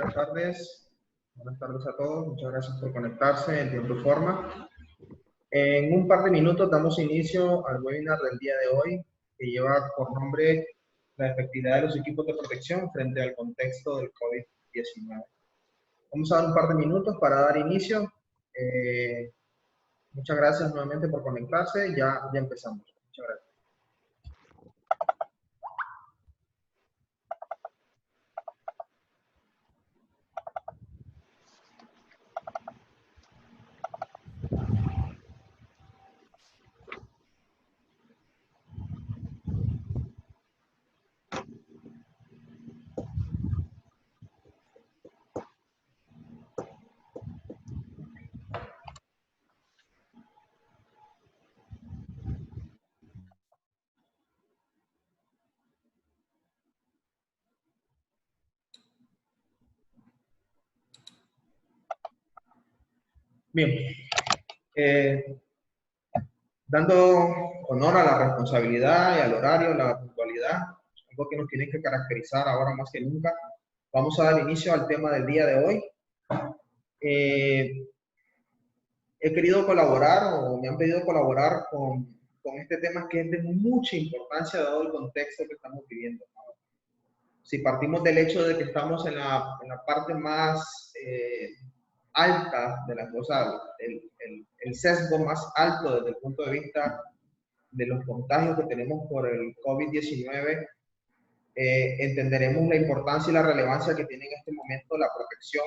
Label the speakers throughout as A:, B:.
A: buenas tardes. Buenas tardes a todos. Muchas gracias por conectarse en tiempo y forma. En un par de minutos damos inicio al webinar del día de hoy, que lleva por nombre la efectividad de los equipos de protección frente al contexto del COVID-19. Vamos a dar un par de minutos para dar inicio. Muchas gracias nuevamente por conectarse. Ya empezamos. Muchas gracias. Bien, dando honor a la responsabilidad y al horario, la puntualidad, algo que nos tiene que caracterizar ahora más que nunca, vamos a dar inicio al tema del día de hoy. He querido colaborar o me han pedido colaborar con este tema que es de mucha importancia dado el contexto que estamos viviendo. Si partimos del hecho de que estamos en la parte más alta de las cosas, el sesgo más alto desde el punto de vista de los contagios que tenemos por el COVID-19, entenderemos la importancia y la relevancia que tiene en este momento la protección,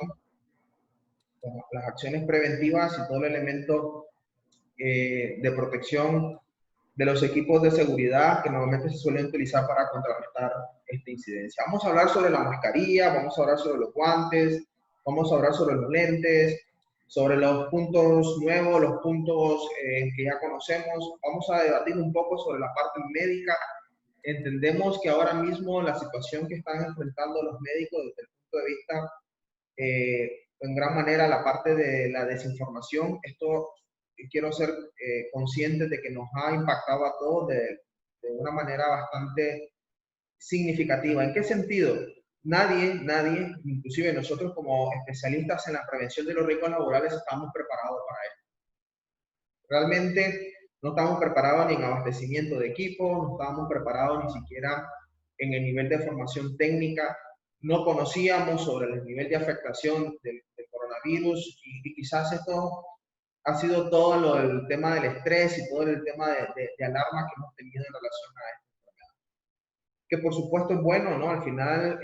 A: las acciones preventivas y todo el elemento de protección de los equipos de seguridad que normalmente se suelen utilizar para contrarrestar esta incidencia. Vamos a hablar sobre la mascarilla, vamos a hablar sobre los guantes, vamos a hablar sobre los lentes, sobre los puntos nuevos, los puntos que ya conocemos. Vamos a debatir un poco sobre la parte médica. Entendemos que ahora mismo la situación que están enfrentando los médicos desde el punto de vista, en gran manera, la parte de la desinformación, esto quiero ser consciente de que nos ha impactado a todos de una manera bastante significativa. ¿En qué sentido? Nadie, inclusive nosotros como especialistas en la prevención de los riesgos laborales, estamos preparados para esto. Realmente no estamos preparados ni en abastecimiento de equipos, no estábamos preparados ni siquiera en el nivel de formación técnica, no conocíamos sobre el nivel de afectación del coronavirus y quizás esto ha sido todo el tema del estrés y todo el tema de alarma que hemos tenido en relación a esta enfermedad. Que por supuesto es bueno, ¿no? Al final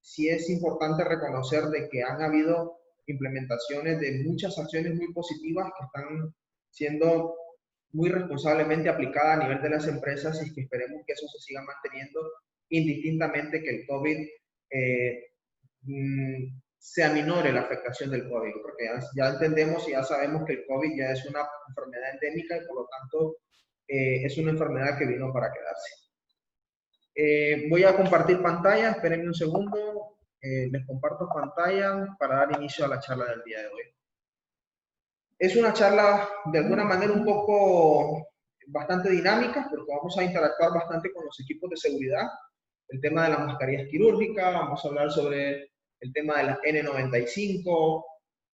A: sí es importante reconocer de que han habido implementaciones de muchas acciones muy positivas que están siendo muy responsablemente aplicadas a nivel de las empresas y que esperemos que eso se siga manteniendo indistintamente que el COVID se aminore la afectación del COVID, porque ya entendemos y ya sabemos que el COVID ya es una enfermedad endémica y por lo tanto es una enfermedad que vino para quedarse. Voy a compartir pantalla, espérenme un segundo, les comparto pantalla para dar inicio a la charla del día de hoy. Es una charla de alguna manera un poco bastante dinámica porque vamos a interactuar bastante con los equipos de seguridad, el tema de las mascarillas quirúrgicas, vamos a hablar sobre el tema de las N95,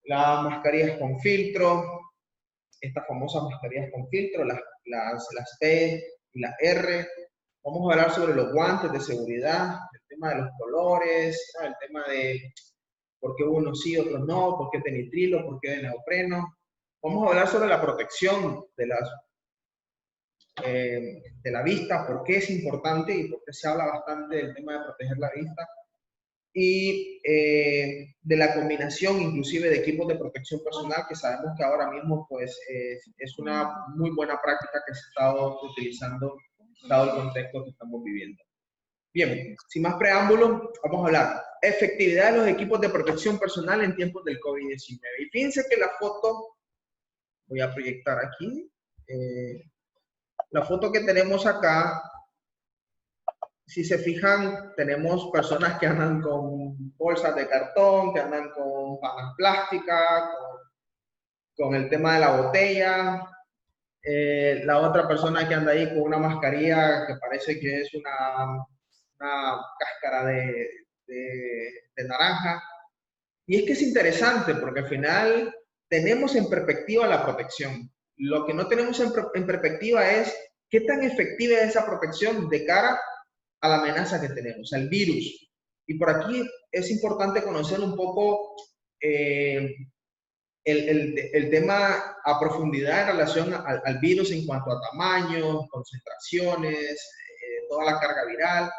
A: las mascarillas con filtro, estas famosas mascarillas con filtro, las P y las R. Vamos a hablar sobre los guantes de seguridad, el tema de los colores, ¿no? El tema de por qué unos sí, otros no, por qué de nitrilo, por qué de neopreno. Vamos a hablar sobre la protección de la vista, por qué es importante y por qué se habla bastante del tema de proteger la vista. Y de la combinación inclusive de equipos de protección personal que sabemos que ahora mismo pues es una muy buena práctica que se ha estado utilizando dado el contexto que estamos viviendo. Bien, sin más preámbulos, vamos a hablar efectividad de los equipos de protección personal en tiempos del COVID-19. Y fíjense que la foto, voy a proyectar aquí, la foto que tenemos acá, si se fijan, tenemos personas que andan con bolsas de cartón, que andan con panas plásticas, con el tema de la botella. La otra persona que anda ahí con una mascarilla que parece que es una cáscara de naranja. Y es que es interesante porque al final tenemos en perspectiva la protección. Lo que no tenemos en perspectiva es qué tan efectiva es esa protección de cara a la amenaza que tenemos, al virus. Y por aquí es importante conocer un poco eh, el tema a profundidad en relación al virus en cuanto a tamaño, concentraciones, toda la carga viral,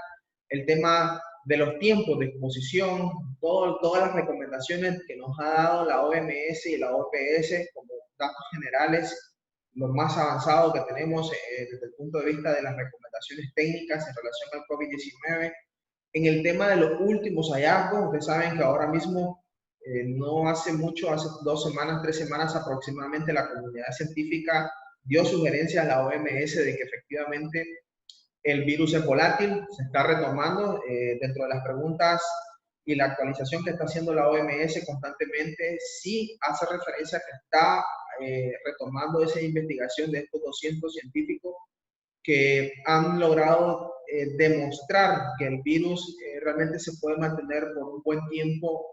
A: el tema de los tiempos de exposición, todas las recomendaciones que nos ha dado la OMS y la OPS como datos generales, lo más avanzado que tenemos desde el punto de vista de las recomendaciones técnicas en relación al COVID-19. En el tema de los últimos hallazgos, ustedes saben que ahora mismo, no hace mucho, hace 2 semanas, 3 semanas aproximadamente, la comunidad científica dio sugerencias a la OMS de que efectivamente el virus es volátil, se está retomando dentro de las preguntas y la actualización que está haciendo la OMS constantemente, sí hace referencia a que está retomando esa investigación de estos 200 científicos que han logrado demostrar que el virus realmente se puede mantener por un buen tiempo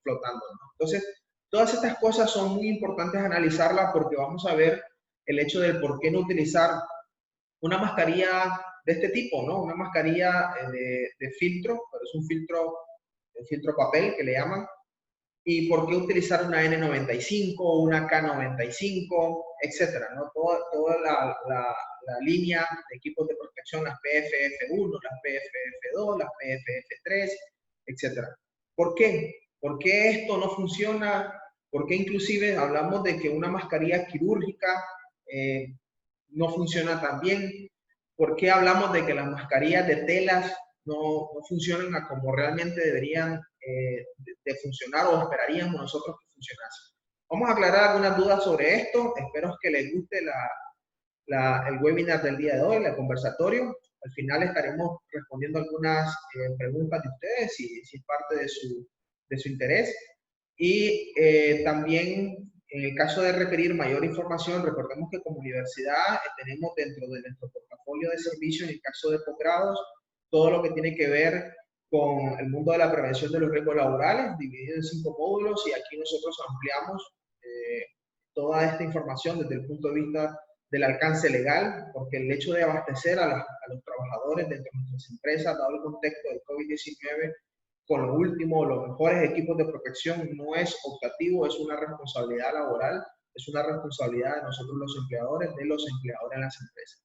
A: flotando, ¿no? Entonces, todas estas cosas son muy importantes analizarlas porque vamos a ver el hecho del por qué no utilizar una mascarilla de este tipo, ¿no? Una mascarilla de filtro, pero es un filtro papel que le llaman. ¿Y por qué utilizar una N95, una K95, etcétera, ¿no? Toda la línea de equipos de protección, las PFF1, las PFF2, las PFF3, etcétera. ¿Por qué? ¿Por qué esto no funciona? ¿Por qué inclusive hablamos de que una mascarilla quirúrgica no funciona tan bien? ¿Por qué hablamos de que las mascarillas de telas no funcionan como realmente deberían de funcionar o esperaríamos nosotros que funcionase? Vamos a aclarar algunas dudas sobre esto. Espero que les guste el webinar del día de hoy, el conversatorio. Al final estaremos respondiendo algunas preguntas de ustedes, si es parte de su interés. Y también, en el caso de requerir mayor información, recordemos que como universidad tenemos dentro de nuestro portafolio de servicios, en el caso de posgrados, todo lo que tiene que ver con el mundo de la prevención de los riesgos laborales, dividido en 5 módulos, y aquí nosotros ampliamos toda esta información desde el punto de vista del alcance legal, porque el hecho de abastecer a los trabajadores dentro de nuestras empresas, dado el contexto del COVID-19, con lo último, los mejores equipos de protección, no es optativo, es una responsabilidad laboral, es una responsabilidad de nosotros los empleadores, de los empleadores en las empresas.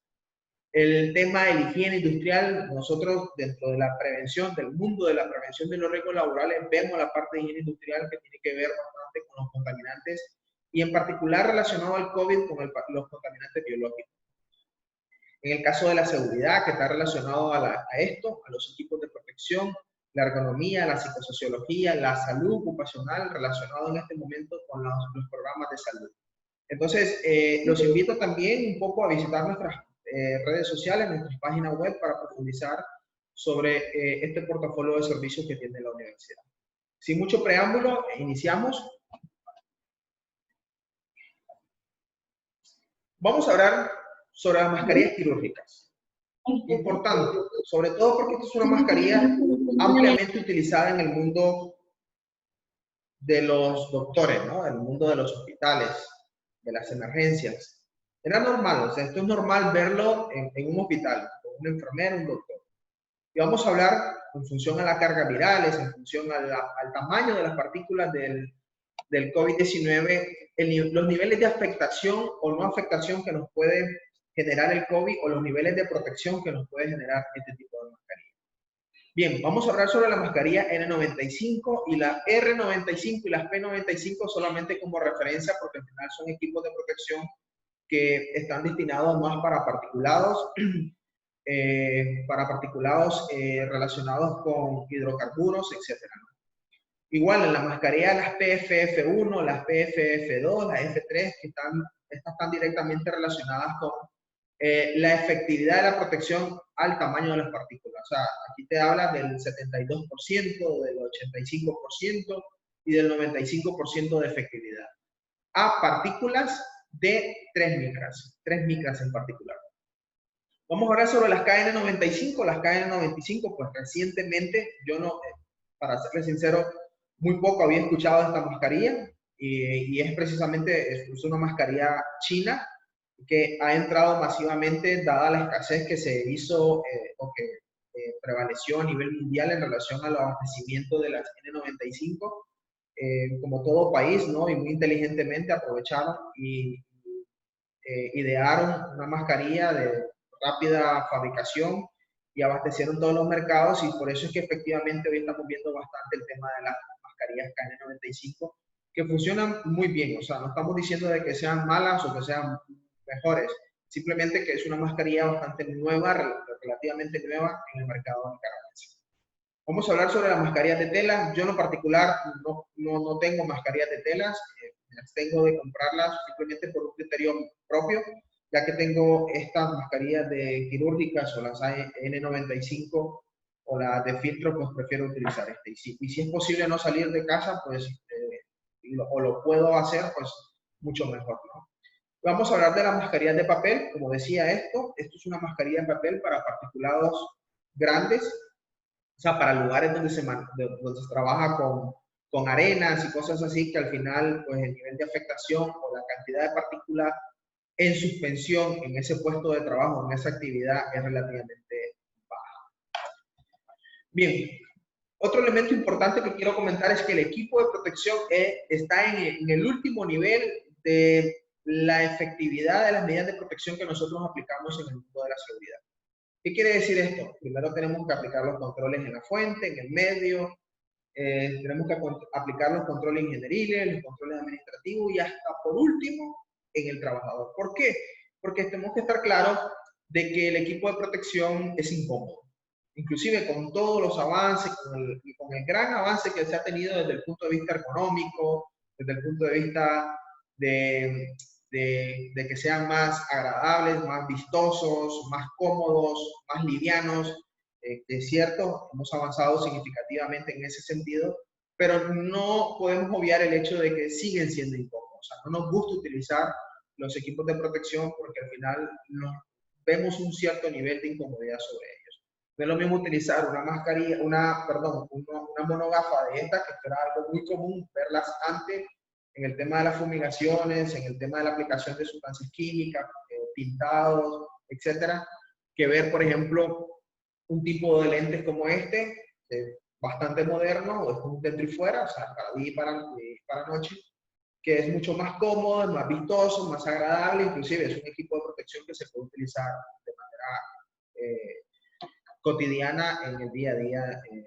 A: El tema de la higiene industrial, nosotros dentro de la prevención, del mundo de la prevención de los riesgos laborales, vemos la parte de higiene industrial que tiene que ver bastante con los contaminantes y en particular relacionado al COVID con los contaminantes biológicos. En el caso de la seguridad, que está relacionado a esto, a los equipos de protección, la ergonomía, la psicosociología, la salud ocupacional relacionado en este momento con los programas de salud. Entonces, los invito también un poco a visitar nuestras redes sociales, nuestras páginas web para profundizar sobre este portafolio de servicios que tiene la universidad. Sin mucho preámbulo, iniciamos. Vamos a hablar sobre las mascarillas quirúrgicas. Importante, sobre todo porque esta es una mascarilla ampliamente utilizada en el mundo de los doctores, ¿no? En el mundo de los hospitales, de las emergencias. Era normal, o sea, esto es normal verlo en un hospital, con un enfermero, un doctor. Y vamos a hablar en función a la carga virales, en función al tamaño de las partículas del COVID-19, los niveles de afectación o no afectación que nos puede generar el COVID o los niveles de protección que nos puede generar este tipo de mascarilla. Bien, vamos a hablar sobre la mascarilla N95 y la R95 y las P95 solamente como referencia porque al final son equipos de protección que están destinados más para particulados, relacionados con hidrocarburos, etc. Igual en la mascarilla las PFF1, las PFF2, las F3, estas están directamente relacionadas con la efectividad de la protección al tamaño de las partículas. O sea, aquí te habla del 72%, del 85% y del 95% de efectividad. A partículas de 3 micras en particular. Vamos a hablar sobre las KN95. Las KN95, pues recientemente, yo no, para serles sincero, Muy poco había escuchado de esta mascarilla y es precisamente es una mascarilla china que ha entrado masivamente dada la escasez que se hizo o que prevaleció a nivel mundial en relación al abastecimiento de las N95. Como todo país, ¿no? Y muy inteligentemente aprovecharon y idearon una mascarilla de rápida fabricación y abastecieron todos los mercados, y por eso es que efectivamente hoy estamos viendo bastante el tema de las mascarillas KN95 que funcionan muy bien. O sea, no estamos diciendo de que sean malas o que sean mejores, simplemente que es una mascarilla bastante nueva, relativamente nueva en el mercado nicaragüense. Vamos a hablar sobre las mascarillas de tela. Yo en lo particular no tengo mascarillas de telas, me abstengo de comprarlas simplemente por un criterio propio, ya que tengo estas mascarillas de quirúrgicas o las N95 o las de filtro, pues prefiero utilizar este. Y si es posible no salir de casa, pues o lo puedo hacer, pues mucho mejor, ¿no? Vamos a hablar de las mascarillas de papel. Como decía esto es una mascarilla de papel para particulados grandes, o sea, para lugares donde donde se trabaja con arenas y cosas así, que al final, pues el nivel de afectación o la cantidad de partículas en suspensión en ese puesto de trabajo, en esa actividad, es relativamente baja. Bien, otro elemento importante que quiero comentar es que el equipo de protección está en el último nivel de la efectividad de las medidas de protección que nosotros aplicamos en el mundo de la seguridad. ¿Qué quiere decir esto? Primero tenemos que aplicar los controles en la fuente, en el medio, tenemos que aplicar los controles ingenieriles, los controles administrativos y hasta por último en el trabajador. ¿Por qué? Porque tenemos que estar claros de que el equipo de protección es incómodo. Inclusive con todos los avances, con el gran avance que se ha tenido desde el punto de vista económico, desde el punto de vista de que sean más agradables, más vistosos, más cómodos, más livianos. Es cierto, hemos avanzado significativamente en ese sentido, pero no podemos obviar el hecho de que siguen siendo incómodos. O sea, no nos gusta utilizar los equipos de protección porque al final vemos un cierto nivel de incomodidad sobre ellos. No es lo mismo utilizar una mascarilla, una monogafa de estas, que era algo muy común verlas antes en el tema de las fumigaciones, en el tema de la aplicación de sustancias químicas, pintados, etcétera, que ver, por ejemplo, un tipo de lentes como este, bastante moderno, o es un dentro y fuera, o sea, para día y para noche, que es mucho más cómodo, más vistoso, más agradable, inclusive es un equipo de protección que se puede utilizar de manera cotidiana en el día a día en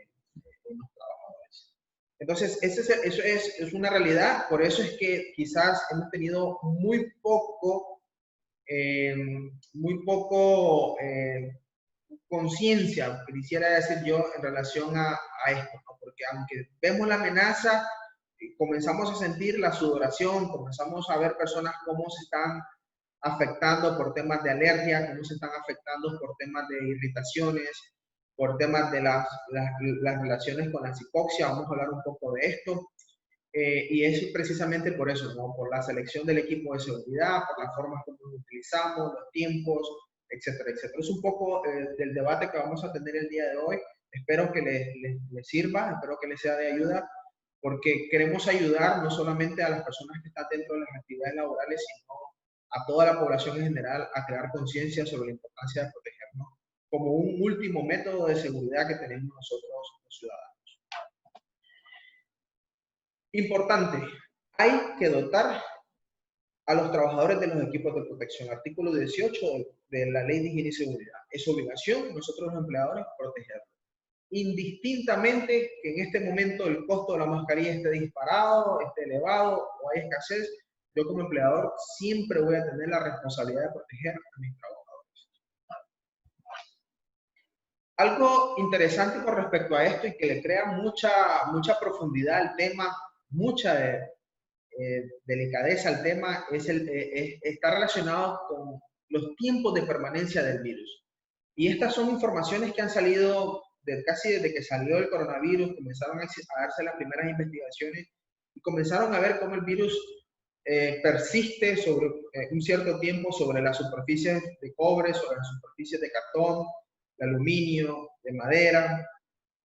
A: los trabajadores. Entonces, eso es una realidad, por eso es que quizás hemos tenido muy poco conciencia, quisiera decir yo, en relación a esto, ¿no? Porque aunque vemos la amenaza, comenzamos a sentir la sudoración, comenzamos a ver personas cómo se están afectando por temas de alergia, cómo se están afectando por temas de irritaciones, por temas de las relaciones con la hipoxia. Vamos a hablar un poco de esto. Y es precisamente por eso, ¿no? Por la selección del equipo de seguridad, por las formas como lo utilizamos, los tiempos, etcétera, etcétera. Es un poco del debate que vamos a tener el día de hoy. Espero que les sirva, espero que les sea de ayuda, porque queremos ayudar no solamente a las personas que están dentro de las actividades laborales, sino a toda la población en general a crear conciencia sobre la importancia de protegernos como un último método de seguridad que tenemos nosotros los ciudadanos. Importante, hay que dotar a los trabajadores de los equipos de protección. Artículo 18 de la Ley de Higiene y Seguridad. Es obligación nosotros los empleadores protegerlos. Indistintamente que en este momento el costo de la mascarilla esté disparado, esté elevado o hay escasez, yo como empleador siempre voy a tener la responsabilidad de proteger a mis trabajadores. Algo interesante con respecto a esto y que le crea mucha profundidad al tema, mucha delicadeza al tema, está relacionado con los tiempos de permanencia del virus. Y estas son informaciones que han salido casi desde que salió el coronavirus, comenzaron a darse las primeras investigaciones y comenzaron a ver cómo el virus persiste sobre un cierto tiempo sobre las superficies de cobre, sobre las superficies de cartón, de aluminio, de madera,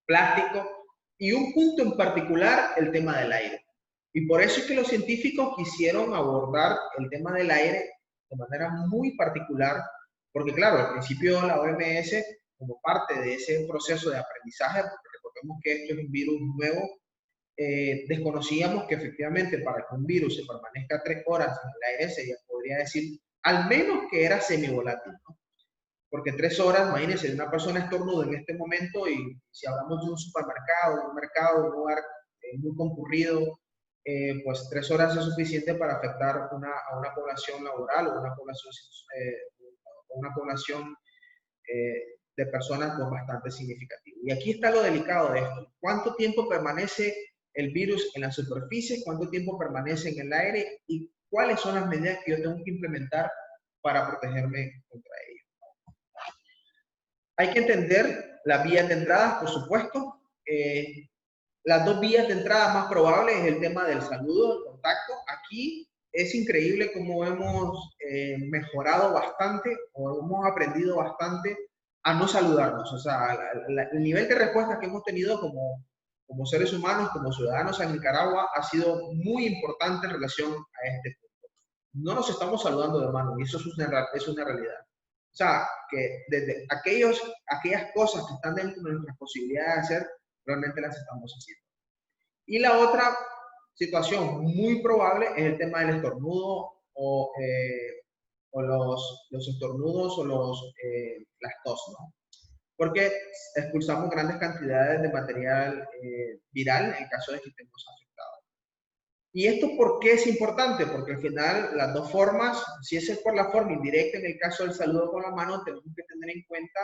A: plástico, Y un punto en particular, el tema del aire. Y por eso es que los científicos quisieron abordar el tema del aire de manera muy particular, porque claro, al principio la OMS, como parte de ese proceso de aprendizaje, porque recordemos que esto es un virus nuevo, desconocíamos que efectivamente para que un virus se permanezca 3 horas en el aire, se podría decir al menos que era semivolátil, ¿no? Porque 3 horas, imagínense, una persona estornuda en este momento y si hablamos de un supermercado, un mercado, un lugar muy concurrido, pues 3 horas es suficiente para afectar a una población laboral o una población de personas pues, bastante significativa. Y aquí está lo delicado de esto. ¿Cuánto tiempo permanece el virus en la superficie? ¿Cuánto tiempo permanece en el aire? ¿Y cuáles son las medidas que yo tengo que implementar para protegerme contra ello? Hay que entender las vías de entrada, por supuesto. Las dos vías de entrada más probables es el tema del saludo, el contacto. Aquí es increíble cómo hemos mejorado bastante o hemos aprendido bastante a no saludarnos. O sea, el nivel de respuesta que hemos tenido como seres humanos, como ciudadanos en Nicaragua, ha sido muy importante en relación a este punto. No nos estamos saludando de mano y eso es una realidad. O sea, que desde aquellas cosas que están dentro de nuestras posibilidades de hacer, realmente las estamos haciendo. Y la otra situación muy probable es el tema del estornudo o los estornudos o las tos, ¿no? Porque expulsamos grandes cantidades de material viral en caso de que estemos afectados. ¿Y esto por qué es importante? Porque al final las dos formas, si es por la forma indirecta, en el caso del saludo con la mano, tenemos que tener en cuenta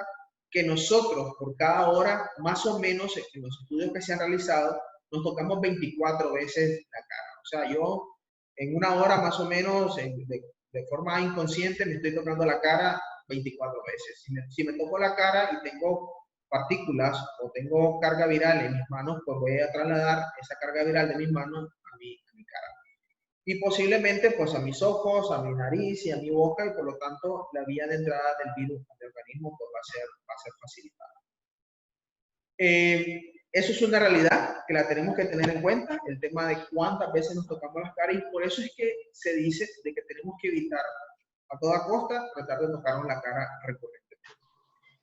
A: que nosotros por cada hora, más o menos en los estudios que se han realizado, nos tocamos 24 veces la cara. O sea, yo en una hora más o menos, de forma inconsciente, me estoy tocando la cara 24 veces. Si me toco la cara y tengo partículas o tengo carga viral en mis manos, pues voy a trasladar esa carga viral de mis manos a mi cara. Y posiblemente pues a mis ojos, a mi nariz y a mi boca y por lo tanto la vía de entrada del virus al organismo pues, va a ser facilitada. Eso es una realidad que la tenemos que tener en cuenta, el tema de cuántas veces nos tocamos las caras y por eso es que se dice de que tenemos que evitar a toda costa tratar de tocarnos la cara recurrentemente.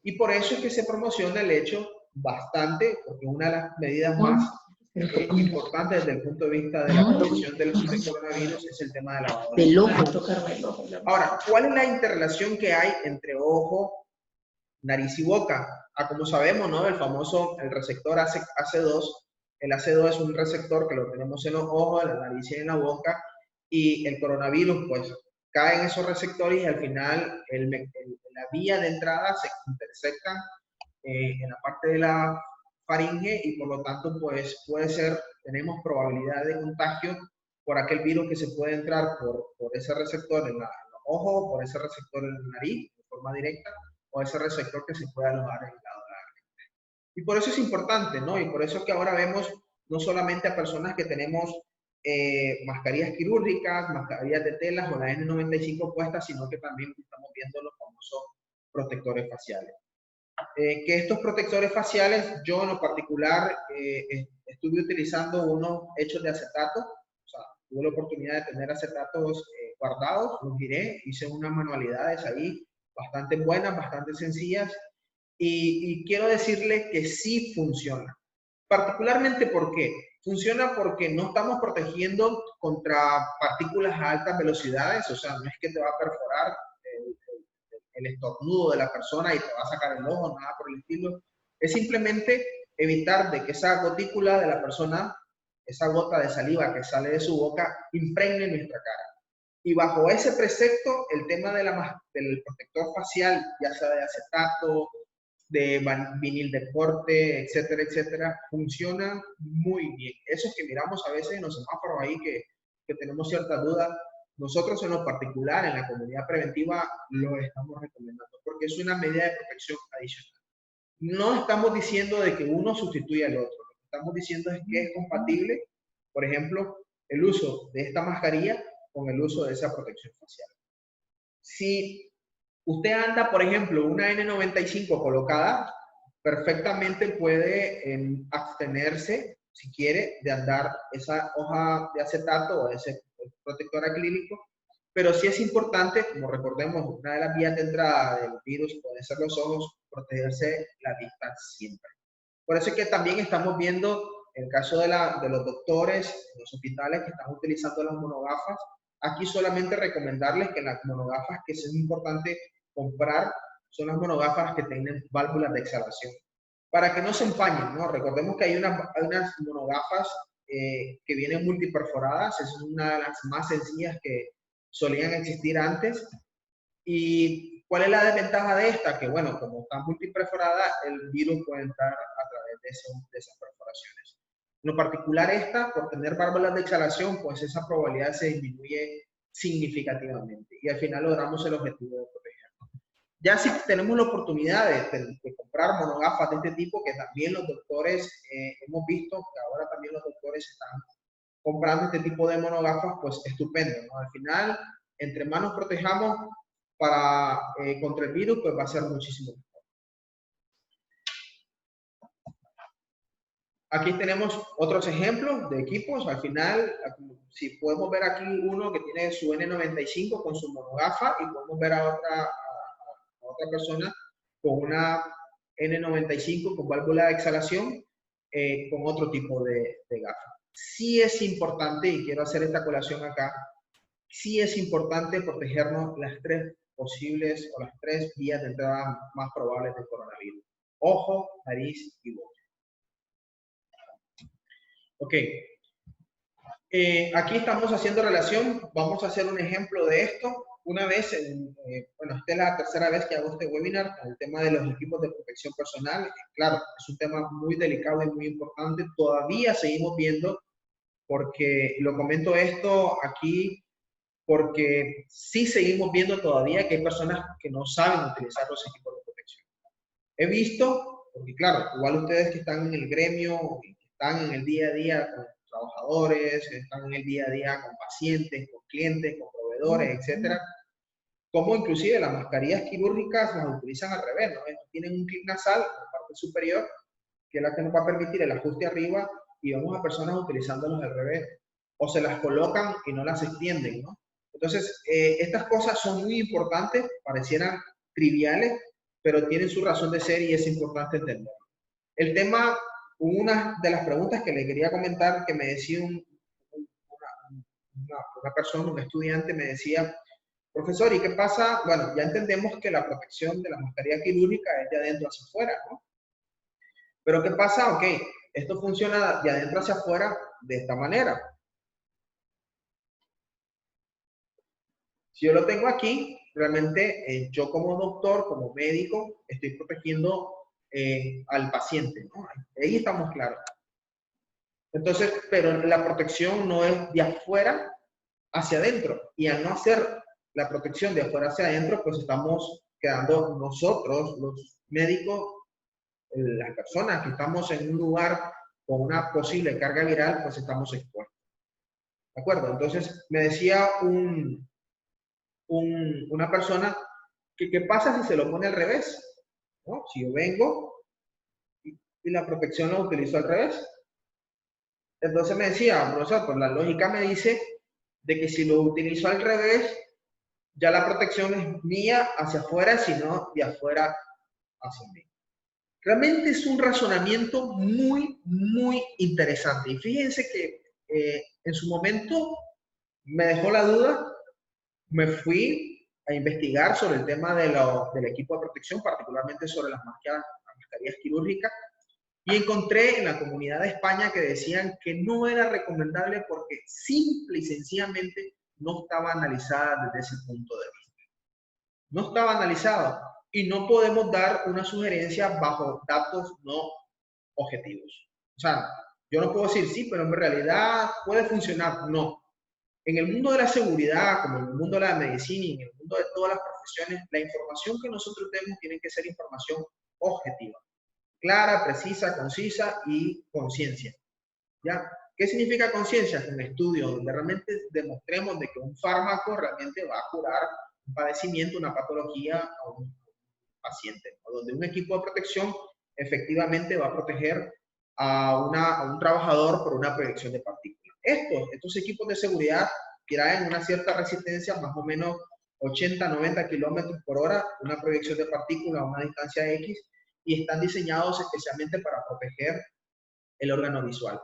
A: Y por eso es que se promociona el hecho bastante, porque una de las medidas más importantes desde el punto de vista de la prevención del coronavirus es el tema de lavado de manos. Ahora, ¿cuál es la interrelación que hay entre ojo, nariz y boca? Como sabemos, ¿no? El receptor AC2, el AC2 es un receptor que lo tenemos en los ojos, en la nariz y en la boca, y el coronavirus, pues, cae en esos receptores y al final la vía de entrada se intersectan en la parte de la faringe y por lo tanto, pues, tenemos probabilidad de contagio por aquel virus que se puede entrar por ese receptor en los ojos, por ese receptor en la nariz, de forma directa, o ese receptor que se puede alojar en el lado de la garganta. Y por eso es importante, ¿no? Y por eso es que ahora vemos no solamente a personas que tenemos mascarillas quirúrgicas, mascarillas de telas o la N95 puestas, sino que también estamos viendo los famosos protectores faciales. Que estos protectores faciales, yo en lo particular estuve utilizando unos hechos de acetato, o sea, tuve la oportunidad de tener acetatos guardados, los miré, hice unas manualidades ahí bastante buenas, bastante sencillas, y quiero decirle que sí funciona. Particularmente, ¿por qué? Funciona porque no estamos protegiendo contra partículas a altas velocidades, o sea, no es que te va a perforar el estornudo de la persona y te va a sacar el ojo, nada por el estilo. Es simplemente evitar de que esa gotícula de la persona, esa gota de saliva que sale de su boca, impregne nuestra cara. Y bajo ese precepto, el tema del protector facial, ya sea de acetato, de vinil de corte, etcétera, etcétera, funciona muy bien. Esos que miramos a veces en los semáforos ahí que tenemos cierta duda, nosotros en lo particular, en la comunidad preventiva, lo estamos recomendando porque es una medida de protección adicional. No estamos diciendo de que uno sustituya al otro, lo que estamos diciendo es que es compatible, por ejemplo, el uso de esta mascarilla con el uso de esa protección facial. Si usted anda, por ejemplo, una N95 colocada, perfectamente puede abstenerse, si quiere, de andar esa hoja de acetato o ese protector acrílico, pero sí es importante, como recordemos, una de las vías de entrada del virus pueden ser los ojos, protegerse la vista siempre. Por eso es que también estamos viendo el caso de los doctores en los hospitales que están utilizando las monogafas. Aquí solamente recomendarles que las monogafas que es importante comprar son las monogafas que tienen válvulas de exhalación, para que no se empañen, ¿no? Recordemos que hay unas monogafas que vienen multiperforadas, es una de las más sencillas que solían existir antes. ¿Y cuál es la desventaja de esta? Que bueno, como está multiperforada, el virus puede entrar a través de esas perforaciones. En lo particular esta, por tener válvulas de exhalación, pues esa probabilidad se disminuye significativamente y al final logramos el objetivo de protegernos. Ya si tenemos la oportunidad de comprar monogafas de este tipo, que también los doctores, hemos visto que ahora también los doctores están comprando este tipo de monogafas, pues estupendo, ¿no? Al final, entre más nos protejamos contra el virus, pues va a ser muchísimo mejor. Aquí tenemos otros ejemplos de equipos. Al final, si podemos ver aquí uno que tiene su N95 con su monogafa y podemos ver a otra persona con una N95 con válvula de exhalación con otro tipo de gafa. Sí es importante, y quiero hacer esta colación acá, sí es importante protegernos las tres posibles o las tres vías de entrada más probables del coronavirus: ojo, nariz y boca. Ok. Aquí estamos haciendo relación, vamos a hacer un ejemplo de esto. Una vez, bueno, esta es la tercera vez que hago este webinar, el tema de los equipos de protección personal. Claro, es un tema muy delicado y muy importante. Todavía seguimos viendo, porque lo comento esto aquí, porque sí seguimos viendo todavía que hay personas que no saben utilizar los equipos de protección. He visto, porque claro, igual ustedes que están en el gremio, que están en el día a día con trabajadores, que están en el día a día con pacientes, con clientes, con proveedores, etcétera, como inclusive las mascarillas quirúrgicas las utilizan al revés, ¿no? Tienen un clip nasal en la parte superior, que es la que nos va a permitir el ajuste arriba, y vemos a personas utilizándolos al revés, o se las colocan y no las extienden, ¿no? Entonces, estas cosas son muy importantes, parecieran triviales, pero tienen su razón de ser y es importante entenderlo. El tema, una de las preguntas que le quería comentar, que me decía una persona, un estudiante, me decía: profesor, ¿y qué pasa? Bueno, ya entendemos que la protección de la mascarilla quirúrgica es de adentro hacia afuera, ¿no? Pero ¿qué pasa? Ok, esto funciona de adentro hacia afuera de esta manera. Si yo lo tengo aquí, realmente yo como doctor, como médico, estoy protegiendo al paciente, ¿no? Ahí estamos claros. Entonces, pero la protección no es de afuera hacia adentro. Y al no hacer la protección de afuera hacia adentro, pues estamos quedando nosotros, los médicos, las personas que estamos en un lugar con una posible carga viral, pues estamos expuestos. ¿De acuerdo? Entonces, me decía una persona que qué pasa si se lo pone al revés, ¿no? Si yo vengo y la protección la utilizo al revés. Entonces me decía, profesor, pues la lógica me dice de que si lo utilizo al revés, ya la protección es mía hacia afuera, sino de afuera hacia mí. Realmente es un razonamiento muy, muy interesante. Y fíjense que en su momento me dejó la duda, me fui a investigar sobre el tema del equipo de protección, particularmente sobre las mascarillas quirúrgicas, y encontré en la comunidad de España que decían que no era recomendable porque simple y sencillamente no estaba analizada desde ese punto de vista. No estaba analizada y no podemos dar una sugerencia bajo datos no objetivos. O sea, yo no puedo decir sí, pero en realidad puede funcionar. No. En el mundo de la seguridad, como en el mundo de la medicina y en el mundo de todas las profesiones, la información que nosotros tenemos tiene que ser información objetiva, clara, precisa, concisa y conciencia. ¿Ya? ¿Qué significa conciencia? Un estudio donde realmente demostremos de que un fármaco realmente va a curar un padecimiento, una patología a un paciente, o donde un equipo de protección efectivamente va a proteger a un trabajador por una proyección de partículas. Estos equipos de seguridad traen una cierta resistencia, más o menos 80, 90 kilómetros por hora, una proyección de partículas a una distancia X, y están diseñados especialmente para proteger el órgano visual.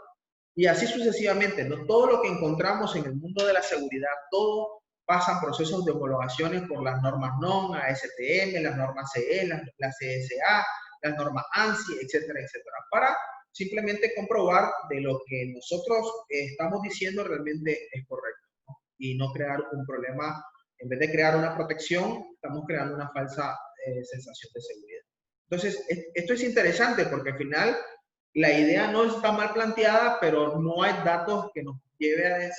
A: Y así sucesivamente, ¿no? Todo lo que encontramos en el mundo de la seguridad, todo pasan procesos de homologaciones por las normas NOM, ASTM, las normas CE, las CSA, las normas ANSI, etcétera, etcétera, para simplemente comprobar de lo que nosotros estamos diciendo realmente es correcto, ¿no? Y no crear un problema. En vez de crear una protección, estamos creando una falsa sensación de seguridad. Entonces, esto es interesante porque al final la idea no está mal planteada, pero no hay datos que nos lleve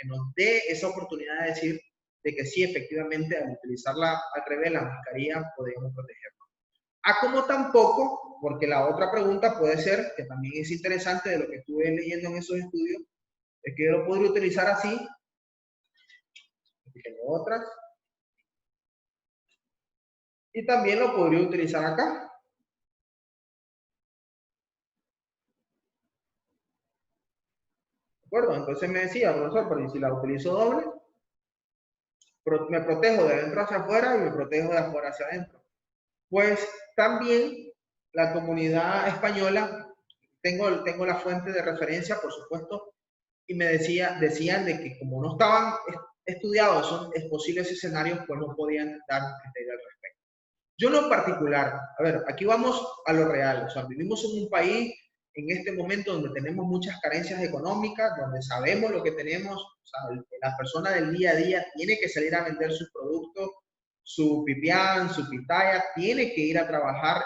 A: que nos dé esa oportunidad de decir de que sí, efectivamente, al utilizarla al revés, la mascarilla, podemos protegernos. Como tampoco, porque la otra pregunta puede ser, que también es interesante de lo que estuve leyendo en esos estudios, es que yo lo podría utilizar así, aquí tengo otras, y también lo podría utilizar acá. ¿De acuerdo? Entonces me decía, profesor, pero si la utilizo doble, me protejo de adentro hacia afuera y me protejo de afuera hacia adentro. Pues también la comunidad española, tengo la fuente de referencia, por supuesto, y decían de que como no estaban estudiados esos posibles escenarios, pues no podían dar un criterio al respecto. Yo en lo particular, a ver, aquí vamos a lo real, o sea, vivimos en un país en este momento donde tenemos muchas carencias económicas, donde sabemos lo que tenemos, o sea, la persona del día a día tiene que salir a vender sus productos, su pipián, su pitaya, tiene que ir a trabajar,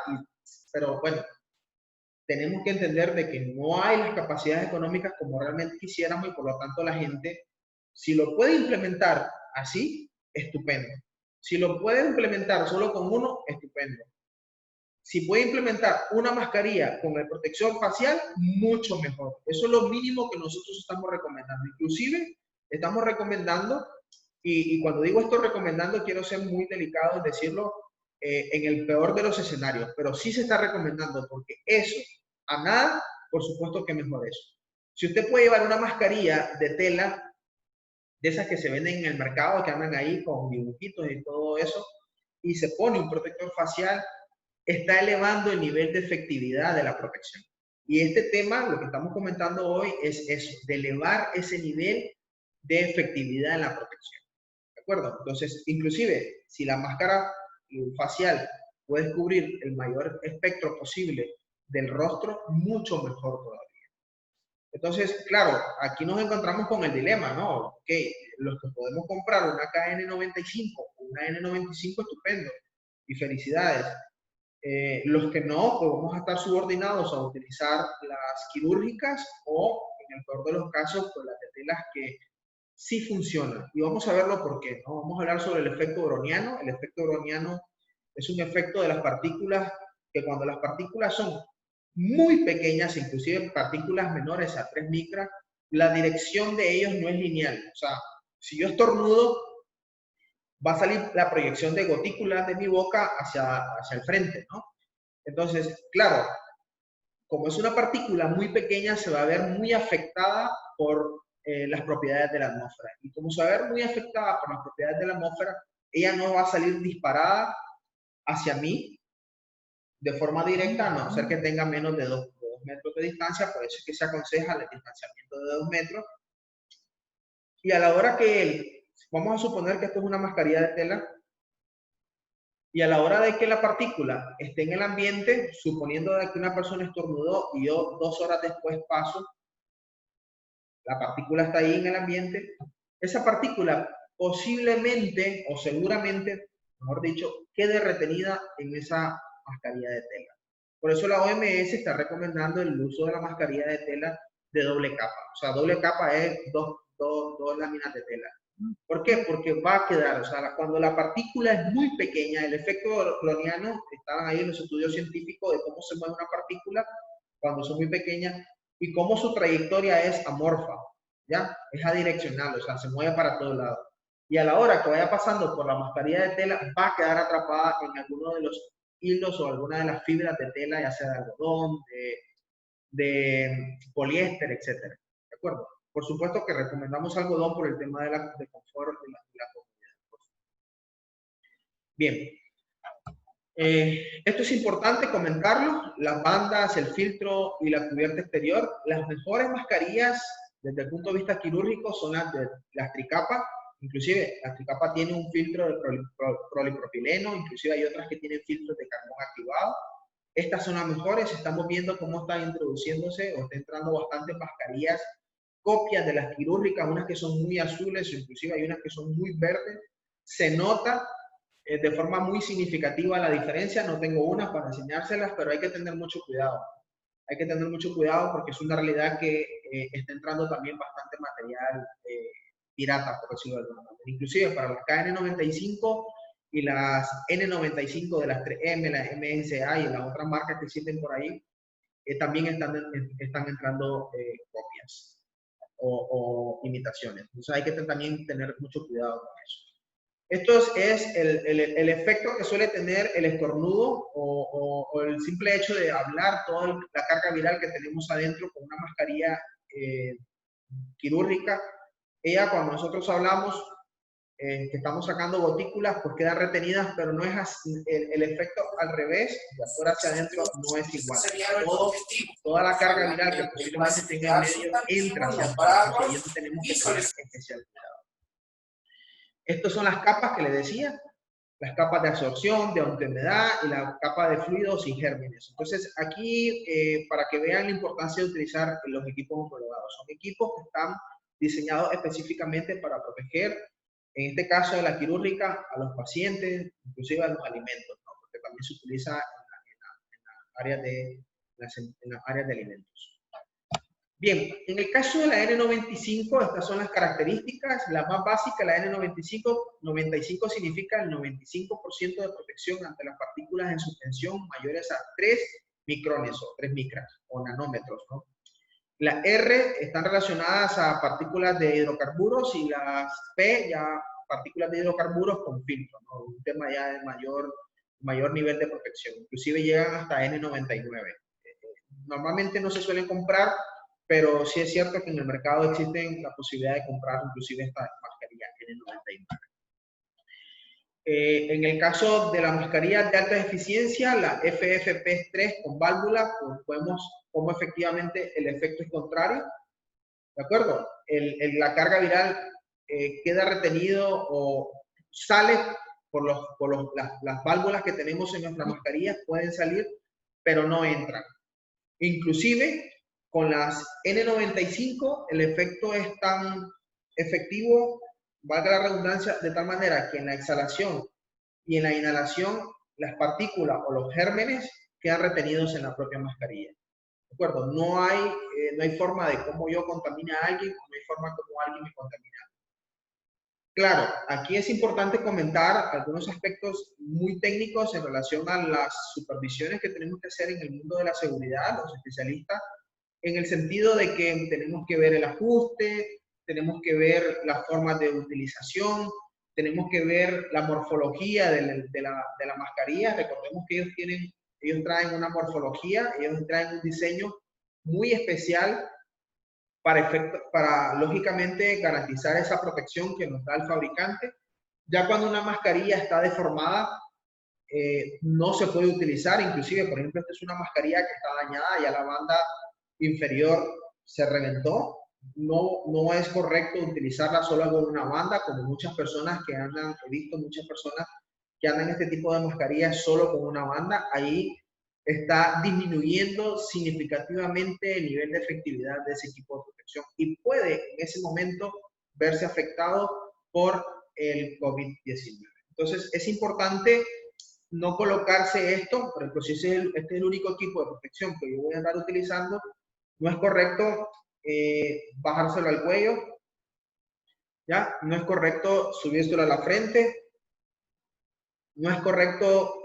A: pero bueno, tenemos que entender de que no hay las capacidades económicas como realmente quisiéramos y por lo tanto la gente, si lo puede implementar así, estupendo. Si lo puede implementar solo con uno, estupendo. Si puede implementar una mascarilla con la protección facial, mucho mejor. Eso es lo mínimo que nosotros estamos recomendando. Inclusive, estamos recomendando, y cuando digo esto recomendando, quiero ser muy delicado en decirlo en el peor de los escenarios, pero sí se está recomendando porque eso, a nada, por supuesto que mejor eso. Si usted puede llevar una mascarilla de tela, de esas que se venden en el mercado, que andan ahí con dibujitos y todo eso, y se pone un protector facial, está elevando el nivel de efectividad de la protección. Y este tema, lo que estamos comentando hoy, es eso, de elevar ese nivel de efectividad en la protección. ¿De acuerdo? Entonces, inclusive, si la máscara facial puede cubrir el mayor espectro posible del rostro, mucho mejor todavía. Entonces, claro, aquí nos encontramos con el dilema, ¿no? Ok, los que podemos comprar una KN95 o una N95, estupendo, y felicidades. Los que no, pues vamos a estar subordinados a utilizar las quirúrgicas o, en el peor de los casos, pues las de telas que sí funcionan. Y vamos a verlo por qué, ¿no? Vamos a hablar sobre el efecto browniano. El efecto browniano es un efecto de las partículas que cuando las partículas son muy pequeñas, inclusive partículas menores a 3 micras, la dirección de ellos no es lineal. O sea, si yo estornudo, va a salir la proyección de gotículas de mi boca hacia el frente, ¿no? Entonces, claro, como es una partícula muy pequeña, se va a ver muy afectada por las propiedades de la atmósfera. Y como se va a ver muy afectada por las propiedades de la atmósfera, ella no va a salir disparada hacia mí de forma directa, a no ser que tenga menos de 2 metros de distancia, por eso es que se aconseja el distanciamiento de 2 metros. Y a la hora que vamos a suponer que esto es una mascarilla de tela, y a la hora de que la partícula esté en el ambiente, suponiendo de que una persona estornudó y yo 2 horas después paso, la partícula está ahí en el ambiente, esa partícula posiblemente o seguramente, mejor dicho, quede retenida en esa mascarilla de tela. Por eso la OMS está recomendando el uso de la mascarilla de tela de doble capa. O sea, doble capa es dos láminas de tela. ¿Por qué? Porque va a quedar, o sea, cuando la partícula es muy pequeña, el efecto browniano, estaban ahí en los estudios científicos de cómo se mueve una partícula cuando son muy pequeñas y cómo su trayectoria es amorfa, ¿ya? Es adireccional, o sea, se mueve para todos lados. Y a la hora que vaya pasando por la mascarilla de tela, va a quedar atrapada en alguno de los hilos o alguna de las fibras de tela, ya sea de algodón, de poliéster, etcétera. ¿De acuerdo? Por supuesto que recomendamos algodón por el tema de confort de la comodidad. Bien. Esto es importante comentarlo. Las bandas, el filtro y la cubierta exterior. Las mejores mascarillas desde el punto de vista quirúrgico son las tricapa. Inclusive, la tricapa tiene un filtro de polipropileno, inclusive hay otras que tienen filtros de carbón activado. Estas son las mejores. Estamos viendo cómo están introduciéndose o está entrando bastantes mascarillas, copias de las quirúrgicas, unas que son muy azules, inclusive hay unas que son muy verdes. Se nota de forma muy significativa la diferencia. No tengo una para enseñárselas, pero hay que tener mucho cuidado. Hay que tener mucho cuidado porque es una realidad que está entrando también bastante material pirata, por decirlo de alguna manera. Inclusive para las KN95 y las N95 de las 3M, las MSA y las otras marcas que existen por ahí, también están entrando copias o imitaciones. Entonces hay que también tener mucho cuidado con eso. Esto es el efecto que suele tener el estornudo o el simple hecho de hablar, toda la carga viral que tenemos adentro con una mascarilla quirúrgica. Ella, cuando nosotros hablamos, que estamos sacando gotículas, pues quedan retenidas, pero no es así. El efecto al revés, de afuera hacia adentro, no es igual. Toda la carga viral que posiblemente tenga en medio entra hacia afuera, y eso tenemos que tener especial cuidado. Estas son las capas que les decía, las capas de absorción, de autohumedad y la capa de fluidos y gérmenes. Entonces, aquí, para que vean la importancia de utilizar los equipos homologados. Son equipos que están diseñados específicamente para proteger, en este caso de la quirúrgica, a los pacientes, inclusive a los alimentos, ¿no? Porque también se utiliza en las áreas de alimentos. Bien, en el caso de la N95, estas son las características. La más básica, la N95, 95 significa el 95% de protección ante las partículas en suspensión mayores a 3 micrones o 3 micras o nanómetros, ¿no? Las R están relacionadas a partículas de hidrocarburos y las P ya partículas de hidrocarburos con filtro, ¿no? Un tema ya de mayor nivel de protección. Inclusive llegan hasta N99. Normalmente no se suelen comprar, pero sí es cierto que en el mercado existe la posibilidad de comprar inclusive esta mascarilla N99. En el caso de las mascarillas de alta eficiencia, la FFP3 con válvula, pues vemos cómo efectivamente el efecto es contrario. ¿De acuerdo? La carga viral queda retenido o sale por las válvulas que tenemos en nuestras mascarillas, pueden salir, pero no entran. Inclusive, con las N95, el efecto es tan efectivo, valga la redundancia, de tal manera que en la exhalación y en la inhalación, las partículas o los gérmenes quedan retenidos en la propia mascarilla. ¿De acuerdo? No hay forma de cómo yo contamine a alguien, no hay forma como alguien me contamina. Claro, aquí es importante comentar algunos aspectos muy técnicos en relación a las supervisiones que tenemos que hacer en el mundo de la seguridad, los especialistas, en el sentido de que tenemos que ver el ajuste, tenemos que ver las formas de utilización, tenemos que ver la morfología de la mascarilla. Recordemos que ellos traen una morfología, ellos traen un diseño muy especial para lógicamente garantizar esa protección que nos da el fabricante. Ya cuando una mascarilla está deformada, no se puede utilizar. Inclusive, por ejemplo, esta es una mascarilla que está dañada, ya la banda inferior se reventó. No es correcto utilizarla solo con una banda, como muchas personas que andan, he visto muchas personas que andan este tipo de mascarillas solo con una banda. Ahí está disminuyendo significativamente el nivel de efectividad de ese equipo de protección y puede en ese momento verse afectado por el COVID-19. Entonces, es importante no colocarse esto. Por ejemplo, si este es el único equipo de protección que yo voy a andar utilizando, no es correcto bajárselo al cuello, ¿ya? No es correcto subírselo a la frente, no es correcto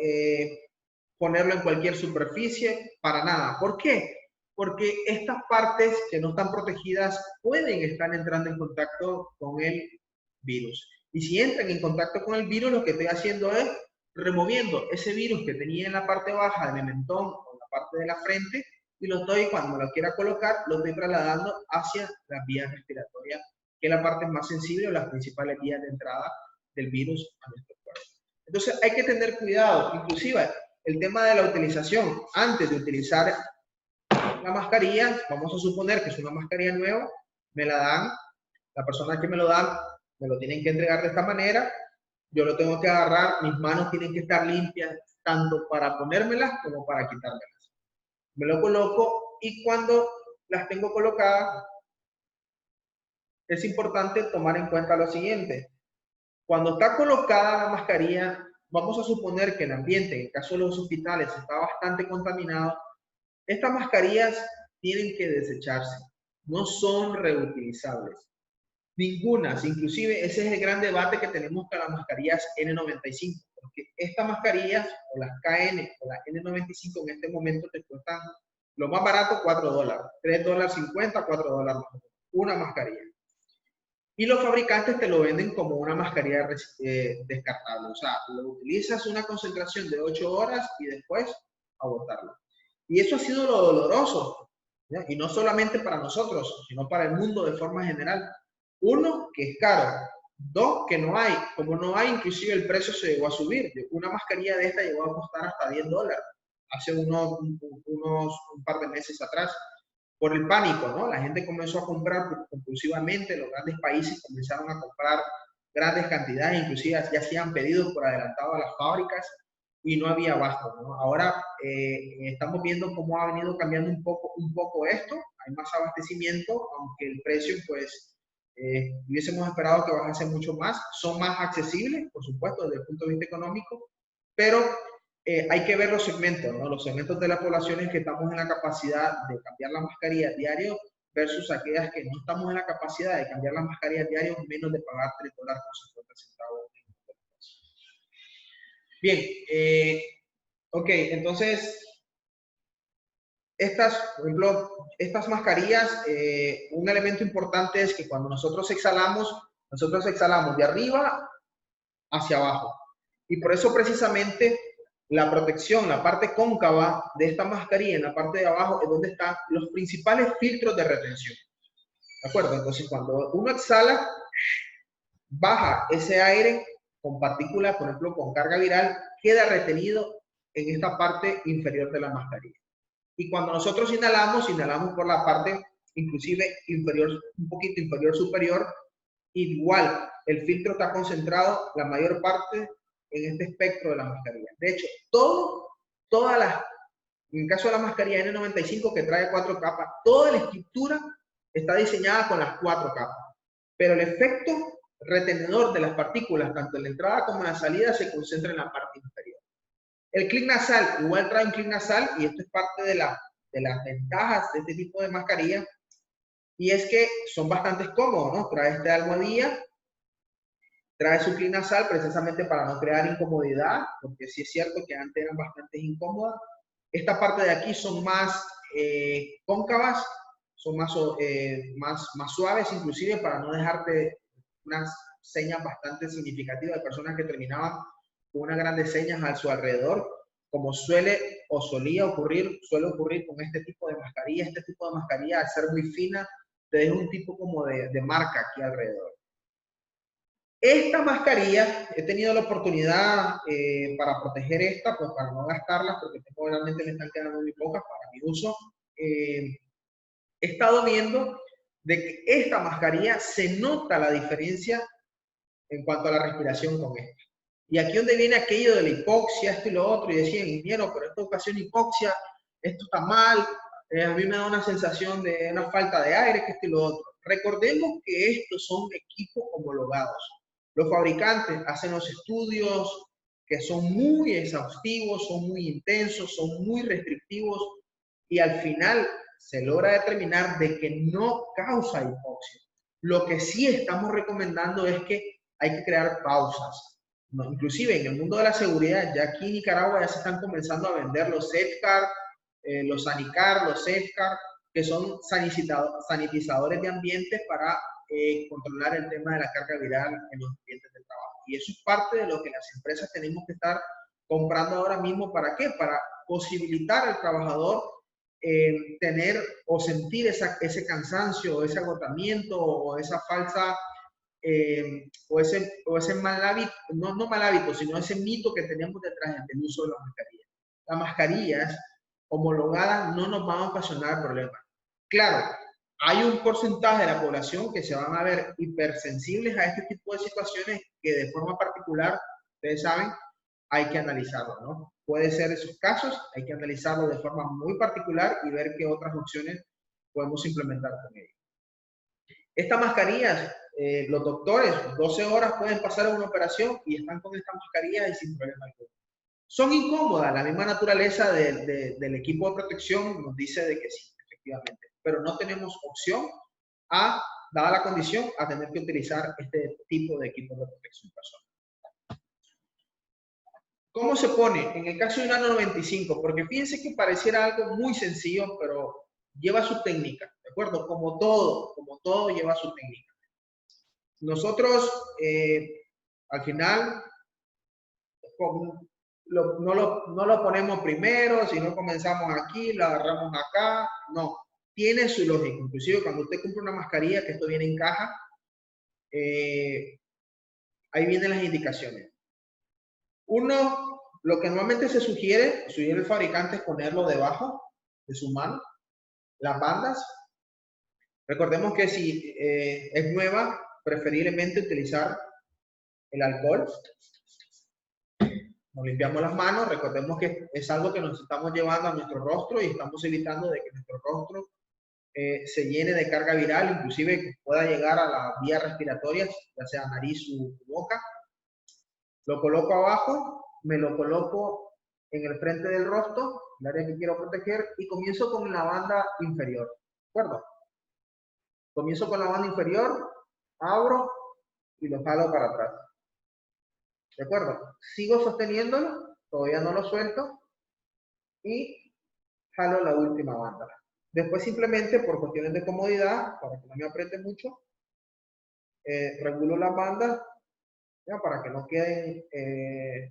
A: ponerlo en cualquier superficie, para nada. ¿Por qué? Porque estas partes que no están protegidas pueden estar entrando en contacto con el virus. Y si entran en contacto con el virus, lo que estoy haciendo es removiendo ese virus que tenía en la parte baja del mentón o en la parte de la frente y lo estoy, cuando me lo quiera colocar, lo estoy trasladando hacia las vías respiratorias, que es la parte más sensible o las principales vías de entrada del virus a nuestro cuerpo. Entonces hay que tener cuidado, inclusive el tema de la utilización. Antes de utilizar la mascarilla, vamos a suponer que es una mascarilla nueva, me la dan, la persona que me lo da, me lo tienen que entregar de esta manera, yo lo tengo que agarrar, mis manos tienen que estar limpias, tanto para ponérmelas como para quitármelas. Me lo coloco y cuando las tengo colocadas, es importante tomar en cuenta lo siguiente. Cuando está colocada la mascarilla, vamos a suponer que el ambiente, en el caso de los hospitales, está bastante contaminado. Estas mascarillas tienen que desecharse, no son reutilizables. Ninguna, inclusive ese es el gran debate que tenemos con las mascarillas N95, porque estas mascarillas, o las KN o las N95 en este momento te cuestan lo más barato $4, $3.50, $4, una mascarilla. Y los fabricantes te lo venden como una mascarilla descartable, o sea, lo utilizas una concentración de 8 horas y después a botarlo. Y eso ha sido lo doloroso, ¿ya? Y no solamente para nosotros, sino para el mundo de forma general. Uno, que es caro. Dos, que no hay. Como no hay, inclusive el precio se llegó a subir. Una mascarilla de esta llegó a costar hasta $10 hace un par de meses atrás. Por el pánico, ¿no? La gente comenzó a comprar compulsivamente, los grandes países comenzaron a comprar grandes cantidades, inclusive ya hacían pedidos por adelantado a las fábricas y no había abasto, ¿no? Ahora estamos viendo cómo ha venido cambiando un poco esto, hay más abastecimiento, aunque el precio, pues, hubiésemos esperado que bajase mucho más, son más accesibles, por supuesto, desde el punto de vista económico, pero hay que ver los segmentos, ¿no? Los segmentos de la población en que estamos en la capacidad de cambiar la mascarilla diario versus aquellas que no estamos en la capacidad de cambiar la mascarilla diario menos de pagar $3.50. Bien, ok, entonces, por ejemplo, estas mascarillas, un elemento importante es que cuando nosotros exhalamos de arriba hacia abajo. Y por eso precisamente la protección, la parte cóncava de esta mascarilla en la parte de abajo es donde están los principales filtros de retención. ¿De acuerdo? Entonces, cuando uno exhala, baja ese aire con partículas, por ejemplo, con carga viral, queda retenido en esta parte inferior de la mascarilla. Y cuando nosotros inhalamos por la parte inclusive inferior, un poquito inferior superior, igual el filtro está concentrado la mayor parte en este espectro de la mascarilla. De hecho, en el caso de la mascarilla N95 que trae 4 capas, toda la estructura está diseñada con las 4 capas. Pero el efecto retenedor de las partículas, tanto en la entrada como en la salida, se concentra en la parte inferior. El clip nasal, igual trae un clip nasal, y esto es parte de las ventajas de este tipo de mascarilla, y es que son bastante cómodos, ¿no? Trae esta almohadilla, trae su clip nasal precisamente para no crear incomodidad, porque sí es cierto que antes eran bastante incómodas. Esta parte de aquí son más cóncavas, son más suaves inclusive, para no dejarte unas señas bastante significativas de personas que terminaban con unas grandes señas a su alrededor, como suele ocurrir con este tipo de mascarilla. Este tipo de mascarilla, al ser muy fina, te deja un tipo como de marca aquí alrededor. Esta mascarilla, he tenido la oportunidad para proteger esta, pues para no gastarlas, porque realmente me están quedando muy pocas para mi uso. He estado viendo de que esta mascarilla se nota la diferencia en cuanto a la respiración con esta. Y aquí donde viene aquello de la hipoxia, esto y lo otro, y decían, ingeniero, pero esto ocasiona hipoxia, esto está mal, a mí me da una sensación de una falta de aire, que esto y lo otro. Recordemos que estos son equipos homologados. Los fabricantes hacen los estudios que son muy exhaustivos, son muy intensos, son muy restrictivos, y al final se logra determinar de que no causa hipoxia. Lo que sí estamos recomendando es que hay que crear pausas. No, inclusive en el mundo de la seguridad, ya aquí en Nicaragua ya se están comenzando a vender los Safeguard, los Sanicar, los Safeguard, que son sanitizadores de ambientes para controlar el tema de la carga viral en los ambientes de trabajo. Y eso es parte de lo que las empresas tenemos que estar comprando ahora mismo, ¿para qué? Para posibilitar al trabajador tener o sentir ese cansancio, o ese agotamiento, o esa falsa, o ese mal hábito, no mal hábito, sino ese mito que tenemos detrás del uso de las mascarillas. Las mascarillas homologadas no nos van a ocasionar problemas. Claro, hay un porcentaje de la población que se van a ver hipersensibles a este tipo de situaciones que de forma particular, ustedes saben, hay que analizarlo, ¿no? Puede ser esos casos, hay que analizarlo de forma muy particular y ver qué otras opciones podemos implementar con ello. Estas mascarillas, los doctores, 12 horas pueden pasar en una operación y están con estas mascarillas y sin problema alguno. Son incómodas, la misma naturaleza del equipo de protección nos dice de que sí, efectivamente, pero no tenemos opción dada la condición, a tener que utilizar este tipo de equipo de protección personal. ¿Cómo se pone? En el caso de una 95, porque fíjense que pareciera algo muy sencillo, pero lleva su técnica, ¿de acuerdo? Como todo lleva su técnica. Nosotros, al final, no lo ponemos primero, si no comenzamos aquí, lo agarramos acá, no. Tiene su lógica. Inclusive cuando usted compra una mascarilla, que esto viene en caja, ahí vienen las indicaciones. Uno, lo que normalmente se sugiere el fabricante es ponerlo debajo de su mano, las bandas. Recordemos que si es nueva, preferiblemente utilizar el alcohol. Nos limpiamos las manos, recordemos que es algo que nos estamos llevando a nuestro rostro y estamos evitando de que nuestro rostro se llene de carga viral, inclusive que pueda llegar a las vías respiratorias, ya sea nariz u boca. Lo coloco abajo, me lo coloco en el frente del rostro, el área que quiero proteger, y comienzo con la banda inferior, ¿de acuerdo? Comienzo con la banda inferior, abro y lo jalo para atrás. ¿De acuerdo? Sigo sosteniéndolo, todavía no lo suelto, y jalo la última banda. Después simplemente, por cuestiones de comodidad, para que no me apriete mucho, regulo las bandas, ¿ya? Para que no queden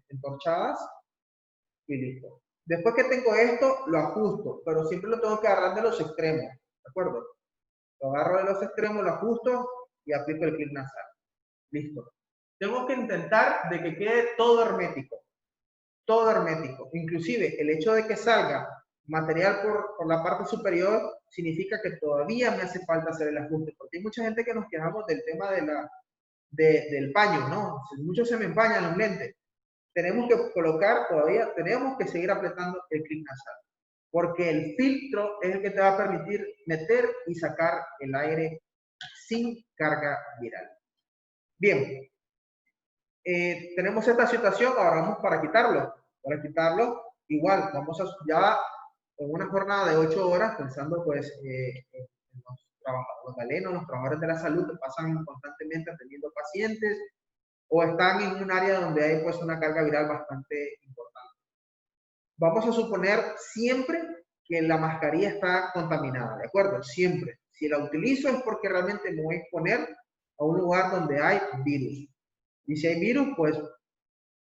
A: entorchadas, y listo. Después que tengo esto, lo ajusto, pero siempre lo tengo que agarrar de los extremos, ¿de acuerdo? Lo agarro de los extremos, lo ajusto y aplico el clip nasal. Listo. Tengo que intentar de que quede todo hermético. Todo hermético. Inclusive el hecho de que salga material por la parte superior significa que todavía me hace falta hacer el ajuste. Porque hay mucha gente que nos quejamos del tema del paño, ¿no? Muchos se me empañan los lentes. Tenemos que colocar todavía, tenemos que seguir apretando el clip nasal. Porque el filtro es el que te va a permitir meter y sacar el aire sin carga viral. Bien, tenemos esta situación, ahora vamos para quitarlo. Para quitarlo, igual, vamos a ya en una jornada de 8 horas, pensando pues en los galenos, los trabajadores de la salud que pasan constantemente atendiendo pacientes o están en un área donde hay pues una carga viral bastante importante. Vamos a suponer siempre que la mascarilla está contaminada, ¿de acuerdo? Siempre. Si la utilizo es porque realmente me voy a exponer a un lugar donde hay virus. Y si hay virus, pues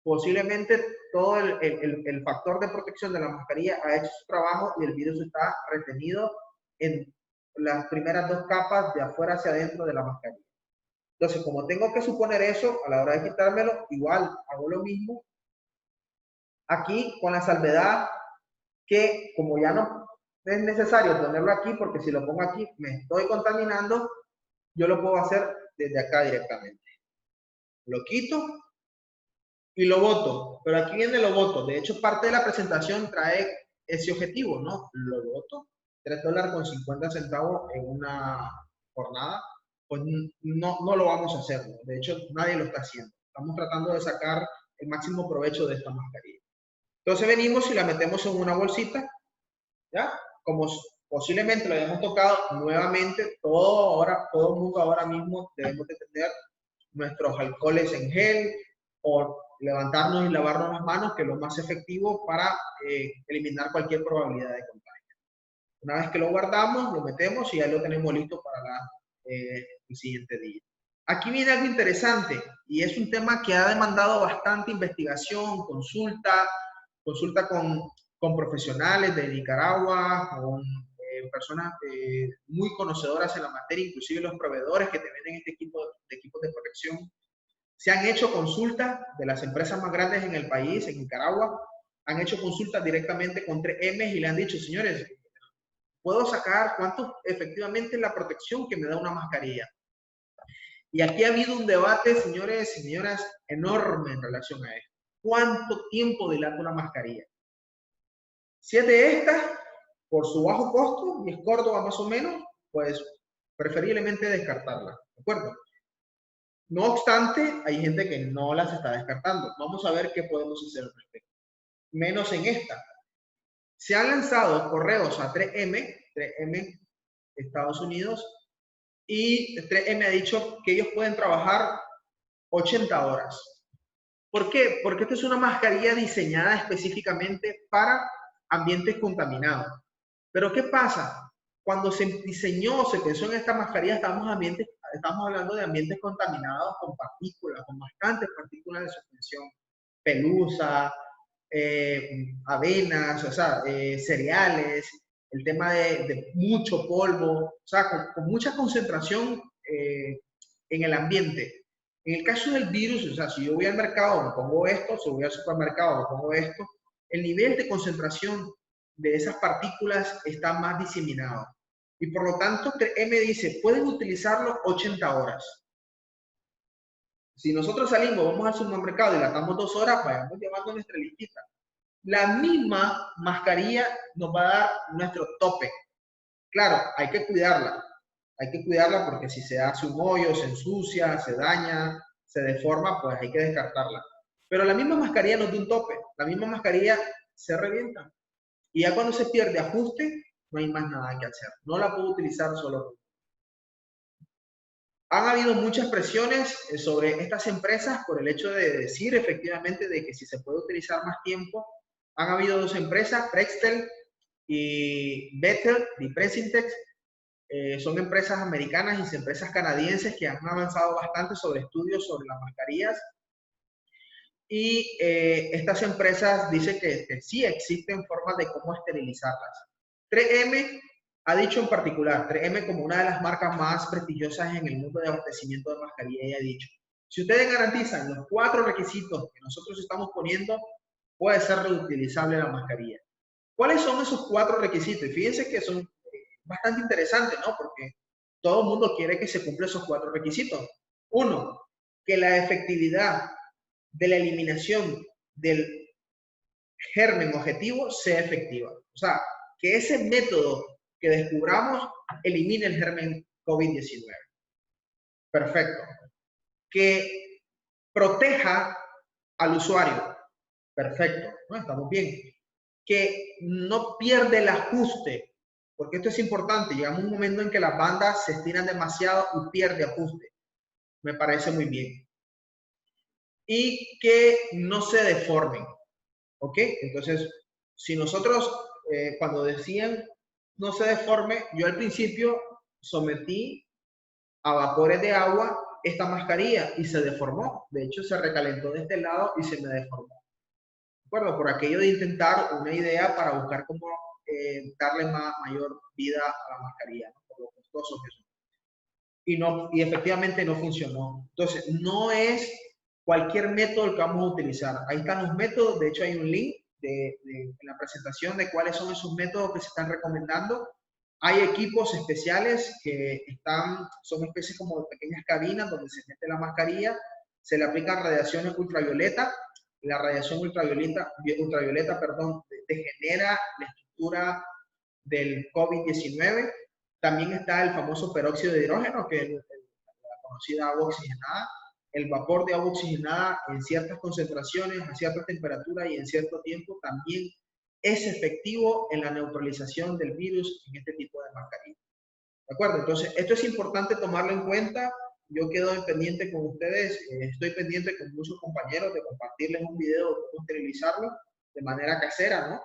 A: posiblemente todo el factor de protección de la mascarilla ha hecho su trabajo y el virus está retenido en las primeras 2 capas de afuera hacia adentro de la mascarilla. Entonces, como tengo que suponer eso, a la hora de quitármelo, igual hago lo mismo. Aquí, con la salvedad que como ya no es necesario ponerlo aquí, porque si lo pongo aquí me estoy contaminando, yo lo puedo hacer desde acá directamente. Lo quito y lo boto, pero aquí viene lo boto. De hecho, parte de la presentación trae ese objetivo, ¿no? Lo boto, $3.50 en una jornada, pues no lo vamos a hacer, ¿no? De hecho, nadie lo está haciendo. Estamos tratando de sacar el máximo provecho de esta mascarilla. Entonces venimos y la metemos en una bolsita, ¿ya? Como posiblemente lo hayamos tocado nuevamente, todo el mundo ahora mismo debemos de tener nuestros alcoholes en gel o levantarnos y lavarnos las manos, que es lo más efectivo para eliminar cualquier probabilidad de contagio. Una vez que lo guardamos, lo metemos y ya lo tenemos listo para el siguiente día. Aquí viene algo interesante y es un tema que ha demandado bastante investigación, consulta con profesionales de Nicaragua, con personas muy conocedoras en la materia, inclusive los proveedores que te venden este equipo de equipos de protección. Se han hecho consultas de las empresas más grandes en el país, en Nicaragua, han hecho consultas directamente con 3M y le han dicho, señores, ¿puedo sacar cuánto efectivamente es la protección que me da una mascarilla? Y aquí ha habido un debate, señores y señoras, enorme en relación a esto. ¿Cuánto tiempo dilata una mascarilla? Si es de estas, por su bajo costo, y es Córdoba más o menos, pues preferiblemente descartarla, ¿de acuerdo? No obstante, hay gente que no las está descartando. Vamos a ver qué podemos hacer al respecto. Menos en esta. Se han lanzado correos a 3M Estados Unidos, y 3M ha dicho que ellos pueden trabajar 80 horas. ¿Por qué? Porque esta es una mascarilla diseñada específicamente para ambientes contaminados. Pero ¿qué pasa? Cuando se diseñó, se pensó en esta mascarilla, estamos hablando de ambientes contaminados con partículas, con bastantes partículas de suspensión, pelusa, avenas, o sea, cereales, el tema de mucho polvo, o sea, con mucha concentración en el ambiente. En el caso del virus, o sea, si yo voy al mercado, me pongo esto, si voy al supermercado, me pongo esto, el nivel de concentración de esas partículas está más diseminado. Y por lo tanto, M dice, pueden utilizarlo 80 horas. Si nosotros salimos, vamos al supermercado y la damos 2 horas, vayamos llevando nuestra listita. La misma mascarilla nos va a dar nuestro tope. Claro, hay que cuidarla porque si se hace un hoyo, se ensucia, se daña, se deforma, pues hay que descartarla. Pero la misma mascarilla nos da un tope, la misma mascarilla se revienta. Y ya cuando se pierde ajuste, no hay más nada que hacer. No la puedo utilizar solo. Han habido muchas presiones sobre estas empresas por el hecho de decir efectivamente de que si se puede utilizar más tiempo. Han habido dos empresas, Rextel y Bethel, y Presintex, son empresas americanas y empresas canadienses que han avanzado bastante sobre estudios sobre las mascarillas. Y estas empresas dicen que sí existen formas de cómo esterilizarlas. 3M ha dicho en particular, 3M como una de las marcas más prestigiosas en el mundo de abastecimiento de mascarillas, y ha dicho, si ustedes garantizan los 4 requisitos que nosotros estamos poniendo, puede ser reutilizable la mascarilla. ¿Cuáles son esos 4 requisitos? Y fíjense que son bastante interesantes, ¿no? Porque todo el mundo quiere que se cumplan esos 4 requisitos. 1, que la efectividad de la eliminación del germen objetivo sea efectiva. O sea, que ese método que descubramos elimine el germen COVID-19. Perfecto. Que proteja al usuario. Perfecto. ¿No? Estamos bien. Que no pierde el ajuste, porque esto es importante. Llegamos a un momento en que las bandas se estiran demasiado y pierde ajuste. Me parece muy bien. Y que no se deformen. ¿Ok? Entonces, si nosotros, cuando decían no se deforme, yo al principio sometí a vapores de agua esta mascarilla y se deformó. De hecho, se recalentó de este lado y se me deformó. ¿De acuerdo? Por aquello de intentar una idea para buscar cómo darle mayor vida a la mascarilla, ¿no? Por lo costoso que son. Y efectivamente no funcionó. Entonces, no es cualquier método el que vamos a utilizar. Ahí están los métodos, de hecho hay un link en la presentación de cuáles son esos métodos que se están recomendando. Hay equipos especiales que son especies como de pequeñas cabinas donde se mete la mascarilla, se le aplican radiaciones ultravioleta. La radiación ultravioleta degenera la estructura del COVID-19. También está el famoso peróxido de hidrógeno, que es la conocida agua oxigenada. El vapor de agua oxigenada en ciertas concentraciones, a cierta temperatura y en cierto tiempo también es efectivo en la neutralización del virus en este tipo de mascarilla. ¿De acuerdo? Entonces, esto es importante tomarlo en cuenta. Yo quedo pendiente con ustedes, estoy pendiente con muchos compañeros de compartirles un video de cómo esterilizarlo de manera casera, ¿no?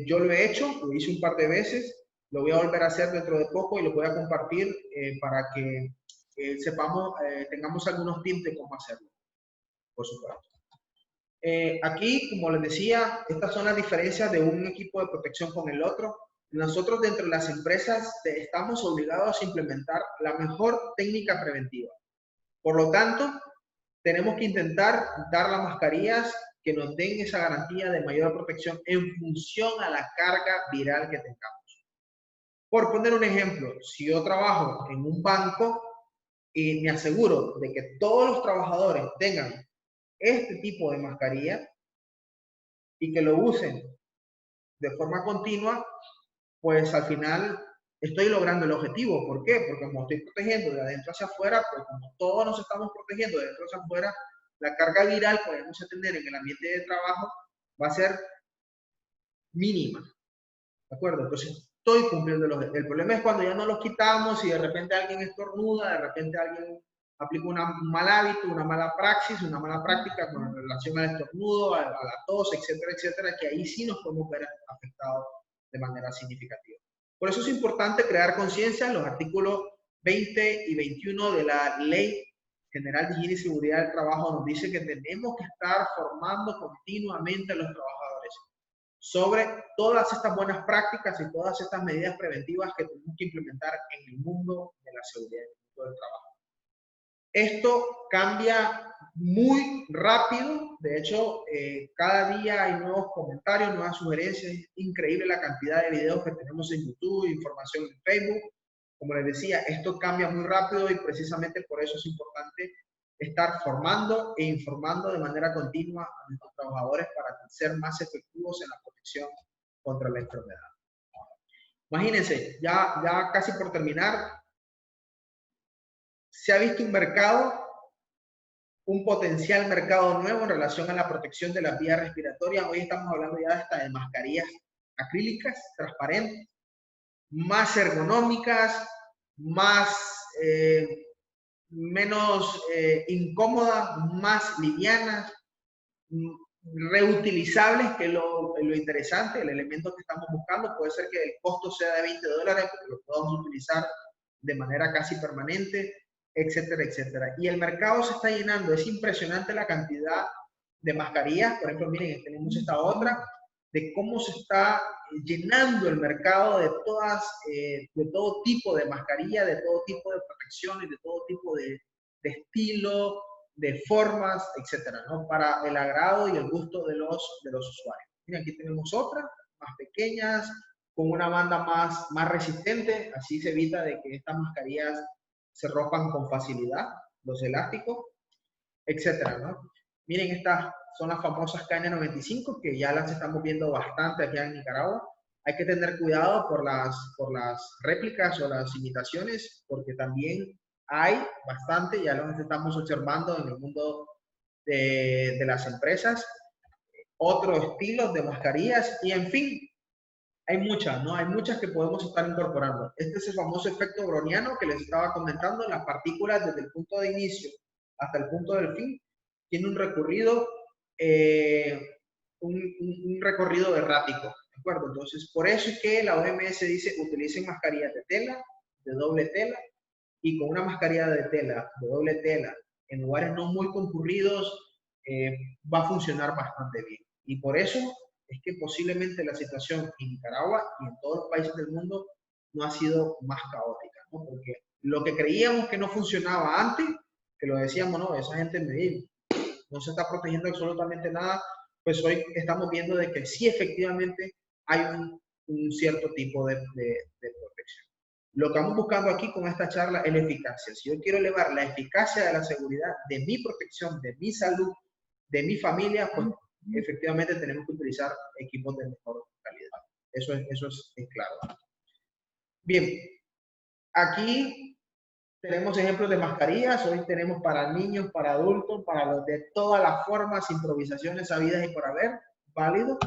A: Yo lo he hecho, lo hice un par de veces, lo voy a volver a hacer dentro de poco y lo voy a compartir para que tengamos algunos tips de cómo hacerlo, por supuesto. Aquí, como les decía, estas son las diferencias de un equipo de protección con el otro. Nosotros dentro de las empresas estamos obligados a implementar la mejor técnica preventiva. Por lo tanto, tenemos que intentar dar las mascarillas que nos den esa garantía de mayor protección en función a la carga viral que tengamos. Por poner un ejemplo, si yo trabajo en un banco y me aseguro de que todos los trabajadores tengan este tipo de mascarilla y que lo usen de forma continua, pues al final estoy logrando el objetivo. ¿Por qué? Porque como estoy protegiendo de adentro hacia afuera, pues como todos nos estamos protegiendo de adentro hacia afuera, la carga viral que podemos tener en el ambiente de trabajo va a ser mínima. ¿De acuerdo? Entonces estoy cumpliendo el objetivo. El problema es cuando ya no los quitamos y de repente alguien estornuda, de repente alguien aplica un mal hábito, una mala praxis, una mala práctica con relación al estornudo, a la tos, etcétera, etcétera, que ahí sí nos podemos ver afectados de manera significativa. Por eso es importante crear conciencia. Los artículos 20 y 21 de la Ley General de Higiene y Seguridad del Trabajo nos dice que tenemos que estar formando continuamente a los trabajadores sobre todas estas buenas prácticas y todas estas medidas preventivas que tenemos que implementar en el mundo de la seguridad y el mundo del trabajo. Esto cambia muy rápido. De hecho, cada día hay nuevos comentarios, nuevas sugerencias. Es increíble la cantidad de videos que tenemos en YouTube, información en Facebook. Como les decía, esto cambia muy rápido y precisamente por eso es importante estar formando e informando de manera continua a nuestros trabajadores para ser más efectivos en la protección contra la enfermedad. Imagínense, ya casi por terminar, se ha visto un mercado, un potencial mercado nuevo en relación a la protección de las vías respiratorias. Hoy estamos hablando ya hasta de mascarillas acrílicas, transparentes, más ergonómicas, menos incómodas, más livianas, reutilizables, que es lo interesante, el elemento que estamos buscando. Puede ser que el costo sea de $20, porque lo podamos utilizar de manera casi permanente, etcétera, etcétera. Y el mercado se está llenando. Es impresionante la cantidad de mascarillas. Por ejemplo, miren, tenemos esta otra, de cómo se está llenando el mercado de todo tipo de mascarilla, de todo tipo de protecciones, de todo tipo de estilo, de formas, etcétera, ¿no? Para el agrado y el gusto de los usuarios. Miren, aquí tenemos otra, más pequeñas, con una banda más resistente. Así se evita de que estas mascarillas se rompan con facilidad, los elásticos, etcétera, ¿no? Miren, estas son las famosas KN95, que ya las estamos viendo bastante aquí en Nicaragua. Hay que tener cuidado por las réplicas o las imitaciones, porque también hay bastante, ya lo estamos observando en el mundo de las empresas, otros estilos de mascarillas y, en fin, hay muchas, ¿no? Hay muchas que podemos estar incorporando. Este es el famoso efecto browniano que les estaba comentando. Las partículas desde el punto de inicio hasta el punto del fin tiene un recorrido errático, ¿de acuerdo? Entonces, por eso es que la OMS dice utilicen mascarillas de tela, de doble tela, y con una mascarilla de tela, de doble tela, en lugares no muy concurridos, va a funcionar bastante bien. Y por eso es que posiblemente la situación en Nicaragua y en todos los países del mundo no ha sido más caótica, ¿no? Porque lo que creíamos que no funcionaba antes, que lo decíamos, no, esa gente en Medellín no se está protegiendo absolutamente nada, pues hoy estamos viendo de que sí efectivamente hay un cierto tipo de protección. Lo que estamos buscando aquí con esta charla es la eficacia. Si yo quiero elevar la eficacia de la seguridad, de mi protección, de mi salud, de mi familia, pues efectivamente tenemos que utilizar equipos de mejor calidad. Eso es claro. Bien, aquí tenemos ejemplos de mascarillas. Hoy tenemos para niños, para adultos, para los de todas las formas, improvisaciones habidas y por haber, válido.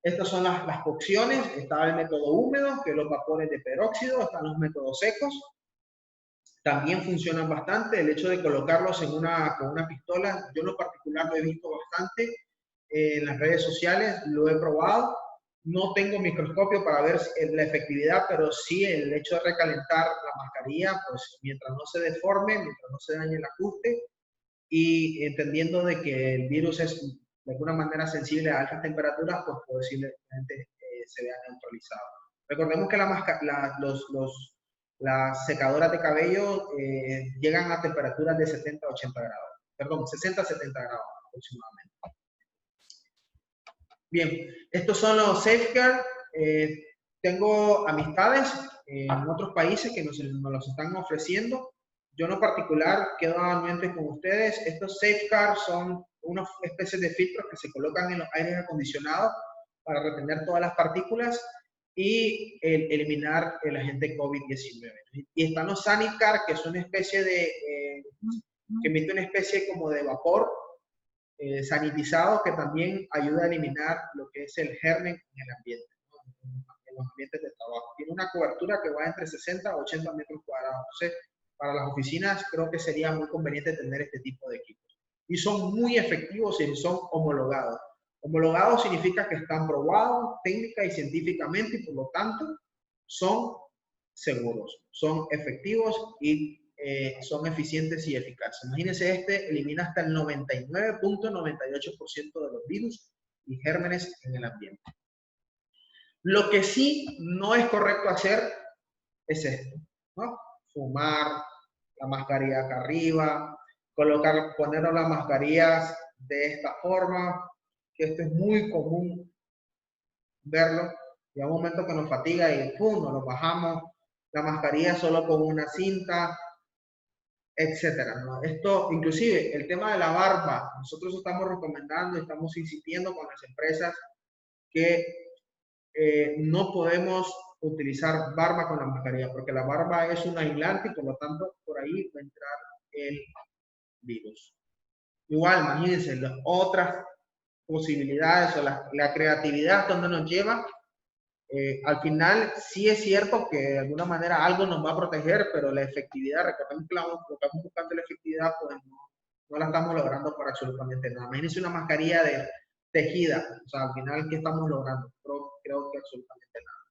A: Estas son las cocciones. Está el método húmedo, que es los vapores de peróxido. Están los métodos secos. También funcionan bastante. El hecho de colocarlos con una pistola, yo en lo particular lo he visto bastante en las redes sociales, lo he probado No tengo microscopio para ver la efectividad, pero sí el hecho de recalentar la mascarilla, pues mientras no se deforme, mientras no se dañe el ajuste, y entendiendo de que el virus es de alguna manera sensible a altas temperaturas, pues posiblemente se vea neutralizado. Recordemos que las secadoras de cabello llegan a temperaturas de 70 a 80 grados, perdón, 60 a 70 grados aproximadamente. Bien, estos son los safeguards. Tengo amistades en otros países que nos los están ofreciendo. Yo en lo particular quedo anuente con ustedes. Estos safeguards son una especie de filtros que se colocan en los aires acondicionados para retener todas las partículas y eliminar el agente COVID-19. Y están los Sanicar, que es una especie de, que emite una especie como de vapor sanitizado que también ayuda a eliminar lo que es el germen en el ambiente, ¿no? En los ambientes de trabajo. Tiene una cobertura que va entre 60 a 80 metros cuadrados. Entonces, para las oficinas creo que sería muy conveniente tener este tipo de equipos. Y son muy efectivos y son homologados. Homologados significa que están probados técnica y científicamente y por lo tanto son seguros, son efectivos y son eficientes y eficaces. Imagínense, este elimina hasta el 99.98% de los virus y gérmenes en el ambiente. Lo que sí no es correcto hacer es esto, ¿no? Fumar, la mascarilla acá arriba, ponernos las mascarillas de esta forma, que esto es muy común verlo. Y a un momento que nos fatiga y ¡pum!, nos lo bajamos, la mascarilla solo con una cinta, etcétera, ¿no? Esto, inclusive, el tema de la barba, nosotros estamos recomendando, estamos insistiendo con las empresas que no podemos utilizar barba con la mascarilla, porque la barba es un aislante y por lo tanto por ahí va a entrar el virus. Igual, imagínense, las otras posibilidades o la creatividad donde nos lleva. Al final sí es cierto que de alguna manera algo nos va a proteger, pero la efectividad, recordemos que lo que estamos buscando la efectividad, pues no la estamos logrando para absolutamente nada. Imagínense una mascarilla de tejida, o sea, al final, ¿qué estamos logrando? Creo que absolutamente nada.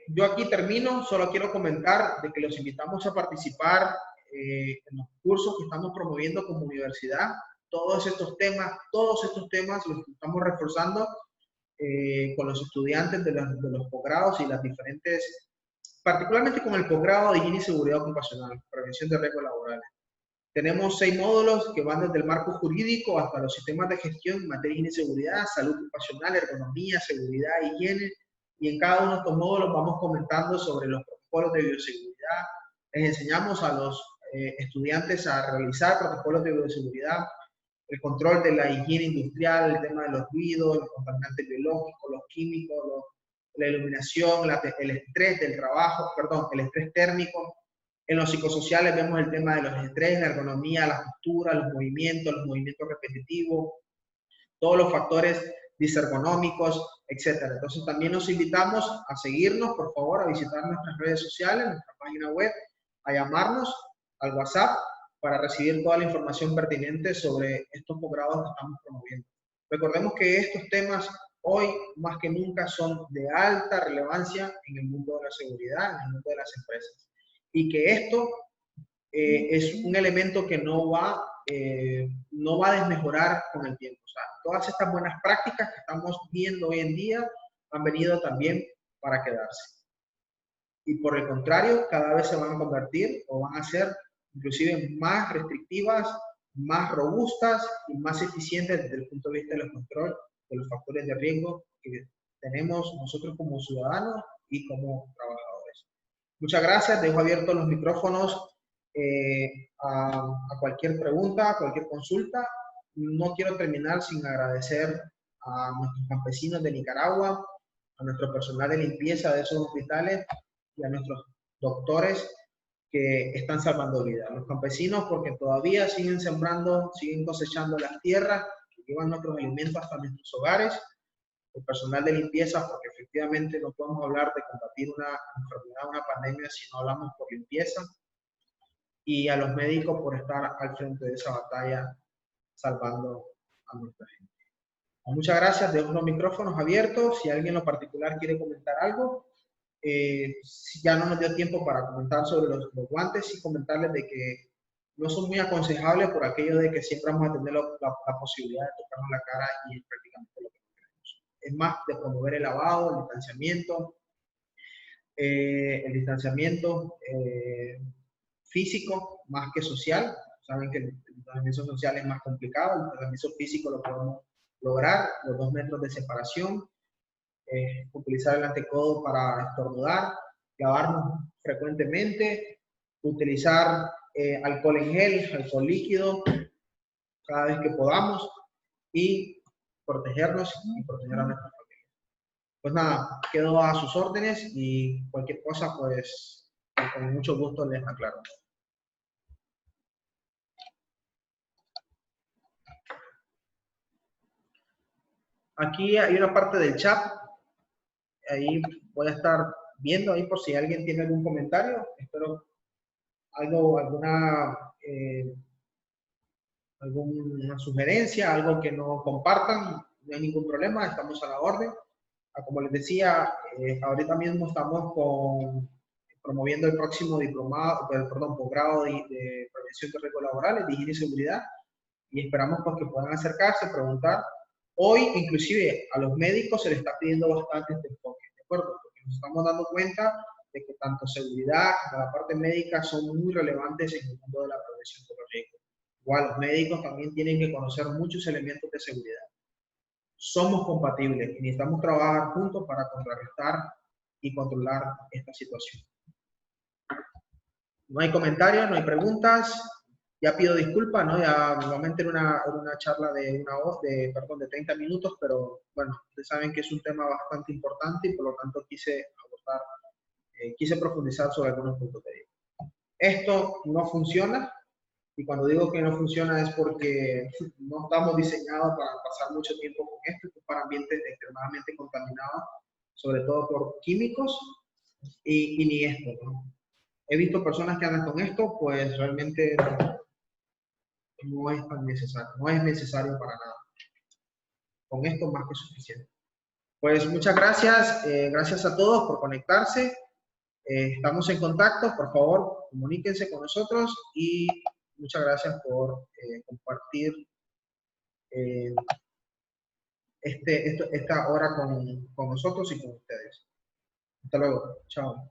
A: Yo aquí termino, solo quiero comentar de que los invitamos a participar en los cursos que estamos promoviendo como universidad. Todos estos temas los estamos reforzando con los estudiantes de los posgrados y las diferentes, particularmente con el posgrado de higiene y seguridad ocupacional, prevención de riesgos laborales. Tenemos 6 módulos que van desde el marco jurídico hasta los sistemas de gestión en materia de higiene y seguridad, salud ocupacional, ergonomía, seguridad, higiene, y en cada uno de estos módulos vamos comentando sobre los protocolos de bioseguridad. Les enseñamos a los estudiantes a realizar protocolos de bioseguridad, el control de la higiene industrial, el tema de los ruidos, los contaminantes biológicos, los químicos, la iluminación, el estrés del trabajo, perdón, el estrés térmico. En los psicosociales vemos el tema de los estrés, la ergonomía, la postura, los movimientos repetitivos, todos los factores disergonómicos, etc. Entonces también nos invitamos a seguirnos, por favor, a visitar nuestras redes sociales, nuestra página web, a llamarnos al WhatsApp para recibir toda la información pertinente sobre estos posgrados que estamos promoviendo. Recordemos que estos temas hoy más que nunca son de alta relevancia en el mundo de la seguridad, en el mundo de las empresas. Y que esto es un elemento que no va a desmejorar con el tiempo. O sea, todas estas buenas prácticas que estamos viendo hoy en día han venido también para quedarse. Y por el contrario, cada vez se van a convertir o van a ser inclusive más restrictivas, más robustas y más eficientes desde el punto de vista del control de los factores de riesgo que tenemos nosotros como ciudadanos y como trabajadores. Muchas gracias, dejo abiertos los micrófonos a cualquier pregunta, a cualquier consulta. No quiero terminar sin agradecer a nuestros campesinos de Nicaragua, a nuestro personal de limpieza de esos hospitales y a nuestros doctores que están salvando vidas. Los campesinos porque todavía siguen sembrando, siguen cosechando las tierras, que llevan nuestros alimentos hasta nuestros hogares. El personal de limpieza porque efectivamente no podemos hablar de combatir una enfermedad, una pandemia si no hablamos por limpieza. Y a los médicos por estar al frente de esa batalla salvando a nuestra gente. Muchas gracias, dejo los micrófonos abiertos. Si alguien en lo particular quiere comentar algo, si ya no nos dio tiempo para comentar sobre los guantes y comentarles de que no son muy aconsejables por aquello de que siempre vamos a tener la posibilidad de tocarnos la cara y es prácticamente lo que queremos. Es más de promover el lavado, el distanciamiento físico más que social. Saben que el distanciamiento social es más complicado, el distanciamiento físico lo podemos lograr, los 2 metros de separación, utilizar el antecodo para estornudar, lavarnos frecuentemente, utilizar alcohol en gel, alcohol líquido, cada vez que podamos, y protegernos y proteger a nuestra familia. Pues nada, quedo a sus órdenes y cualquier cosa, pues con mucho gusto les aclaro. Aquí hay una parte del chat, ahí voy a estar viendo ahí por si alguien tiene algún comentario. Espero alguna sugerencia, algo que no compartan, no hay ningún problema, estamos a la orden. Como les decía, ahorita mismo estamos promoviendo el próximo posgrado de prevención de riesgos laborales, de higiene y seguridad, y esperamos pues, que puedan acercarse, preguntar. Hoy, inclusive, a los médicos se les está pidiendo bastante este enfoque, ¿de acuerdo? Porque nos estamos dando cuenta de que tanto seguridad como la parte médica son muy relevantes en el mundo de la prevención de los riesgos. Igual, los médicos también tienen que conocer muchos elementos de seguridad. Somos compatibles y necesitamos trabajar juntos para contrarrestar y controlar esta situación. No hay comentarios, no hay preguntas. Ya pido disculpas, ¿no? Ya nuevamente era una charla de 30 minutos, pero bueno, ustedes saben que es un tema bastante importante y por lo tanto quise profundizar sobre algunos puntos de vista. Esto no funciona, y cuando digo que no funciona es porque no estamos diseñados para pasar mucho tiempo con esto, es para ambientes extremadamente contaminados, sobre todo por químicos, y ni esto, ¿no? He visto personas que andan con esto, pues realmente no es tan necesario, no es necesario para nada. Con esto más que suficiente. Pues muchas gracias, gracias a todos por conectarse. Estamos en contacto, por favor, comuníquense con nosotros y muchas gracias por compartir esta hora con nosotros y con ustedes. Hasta luego. Chao.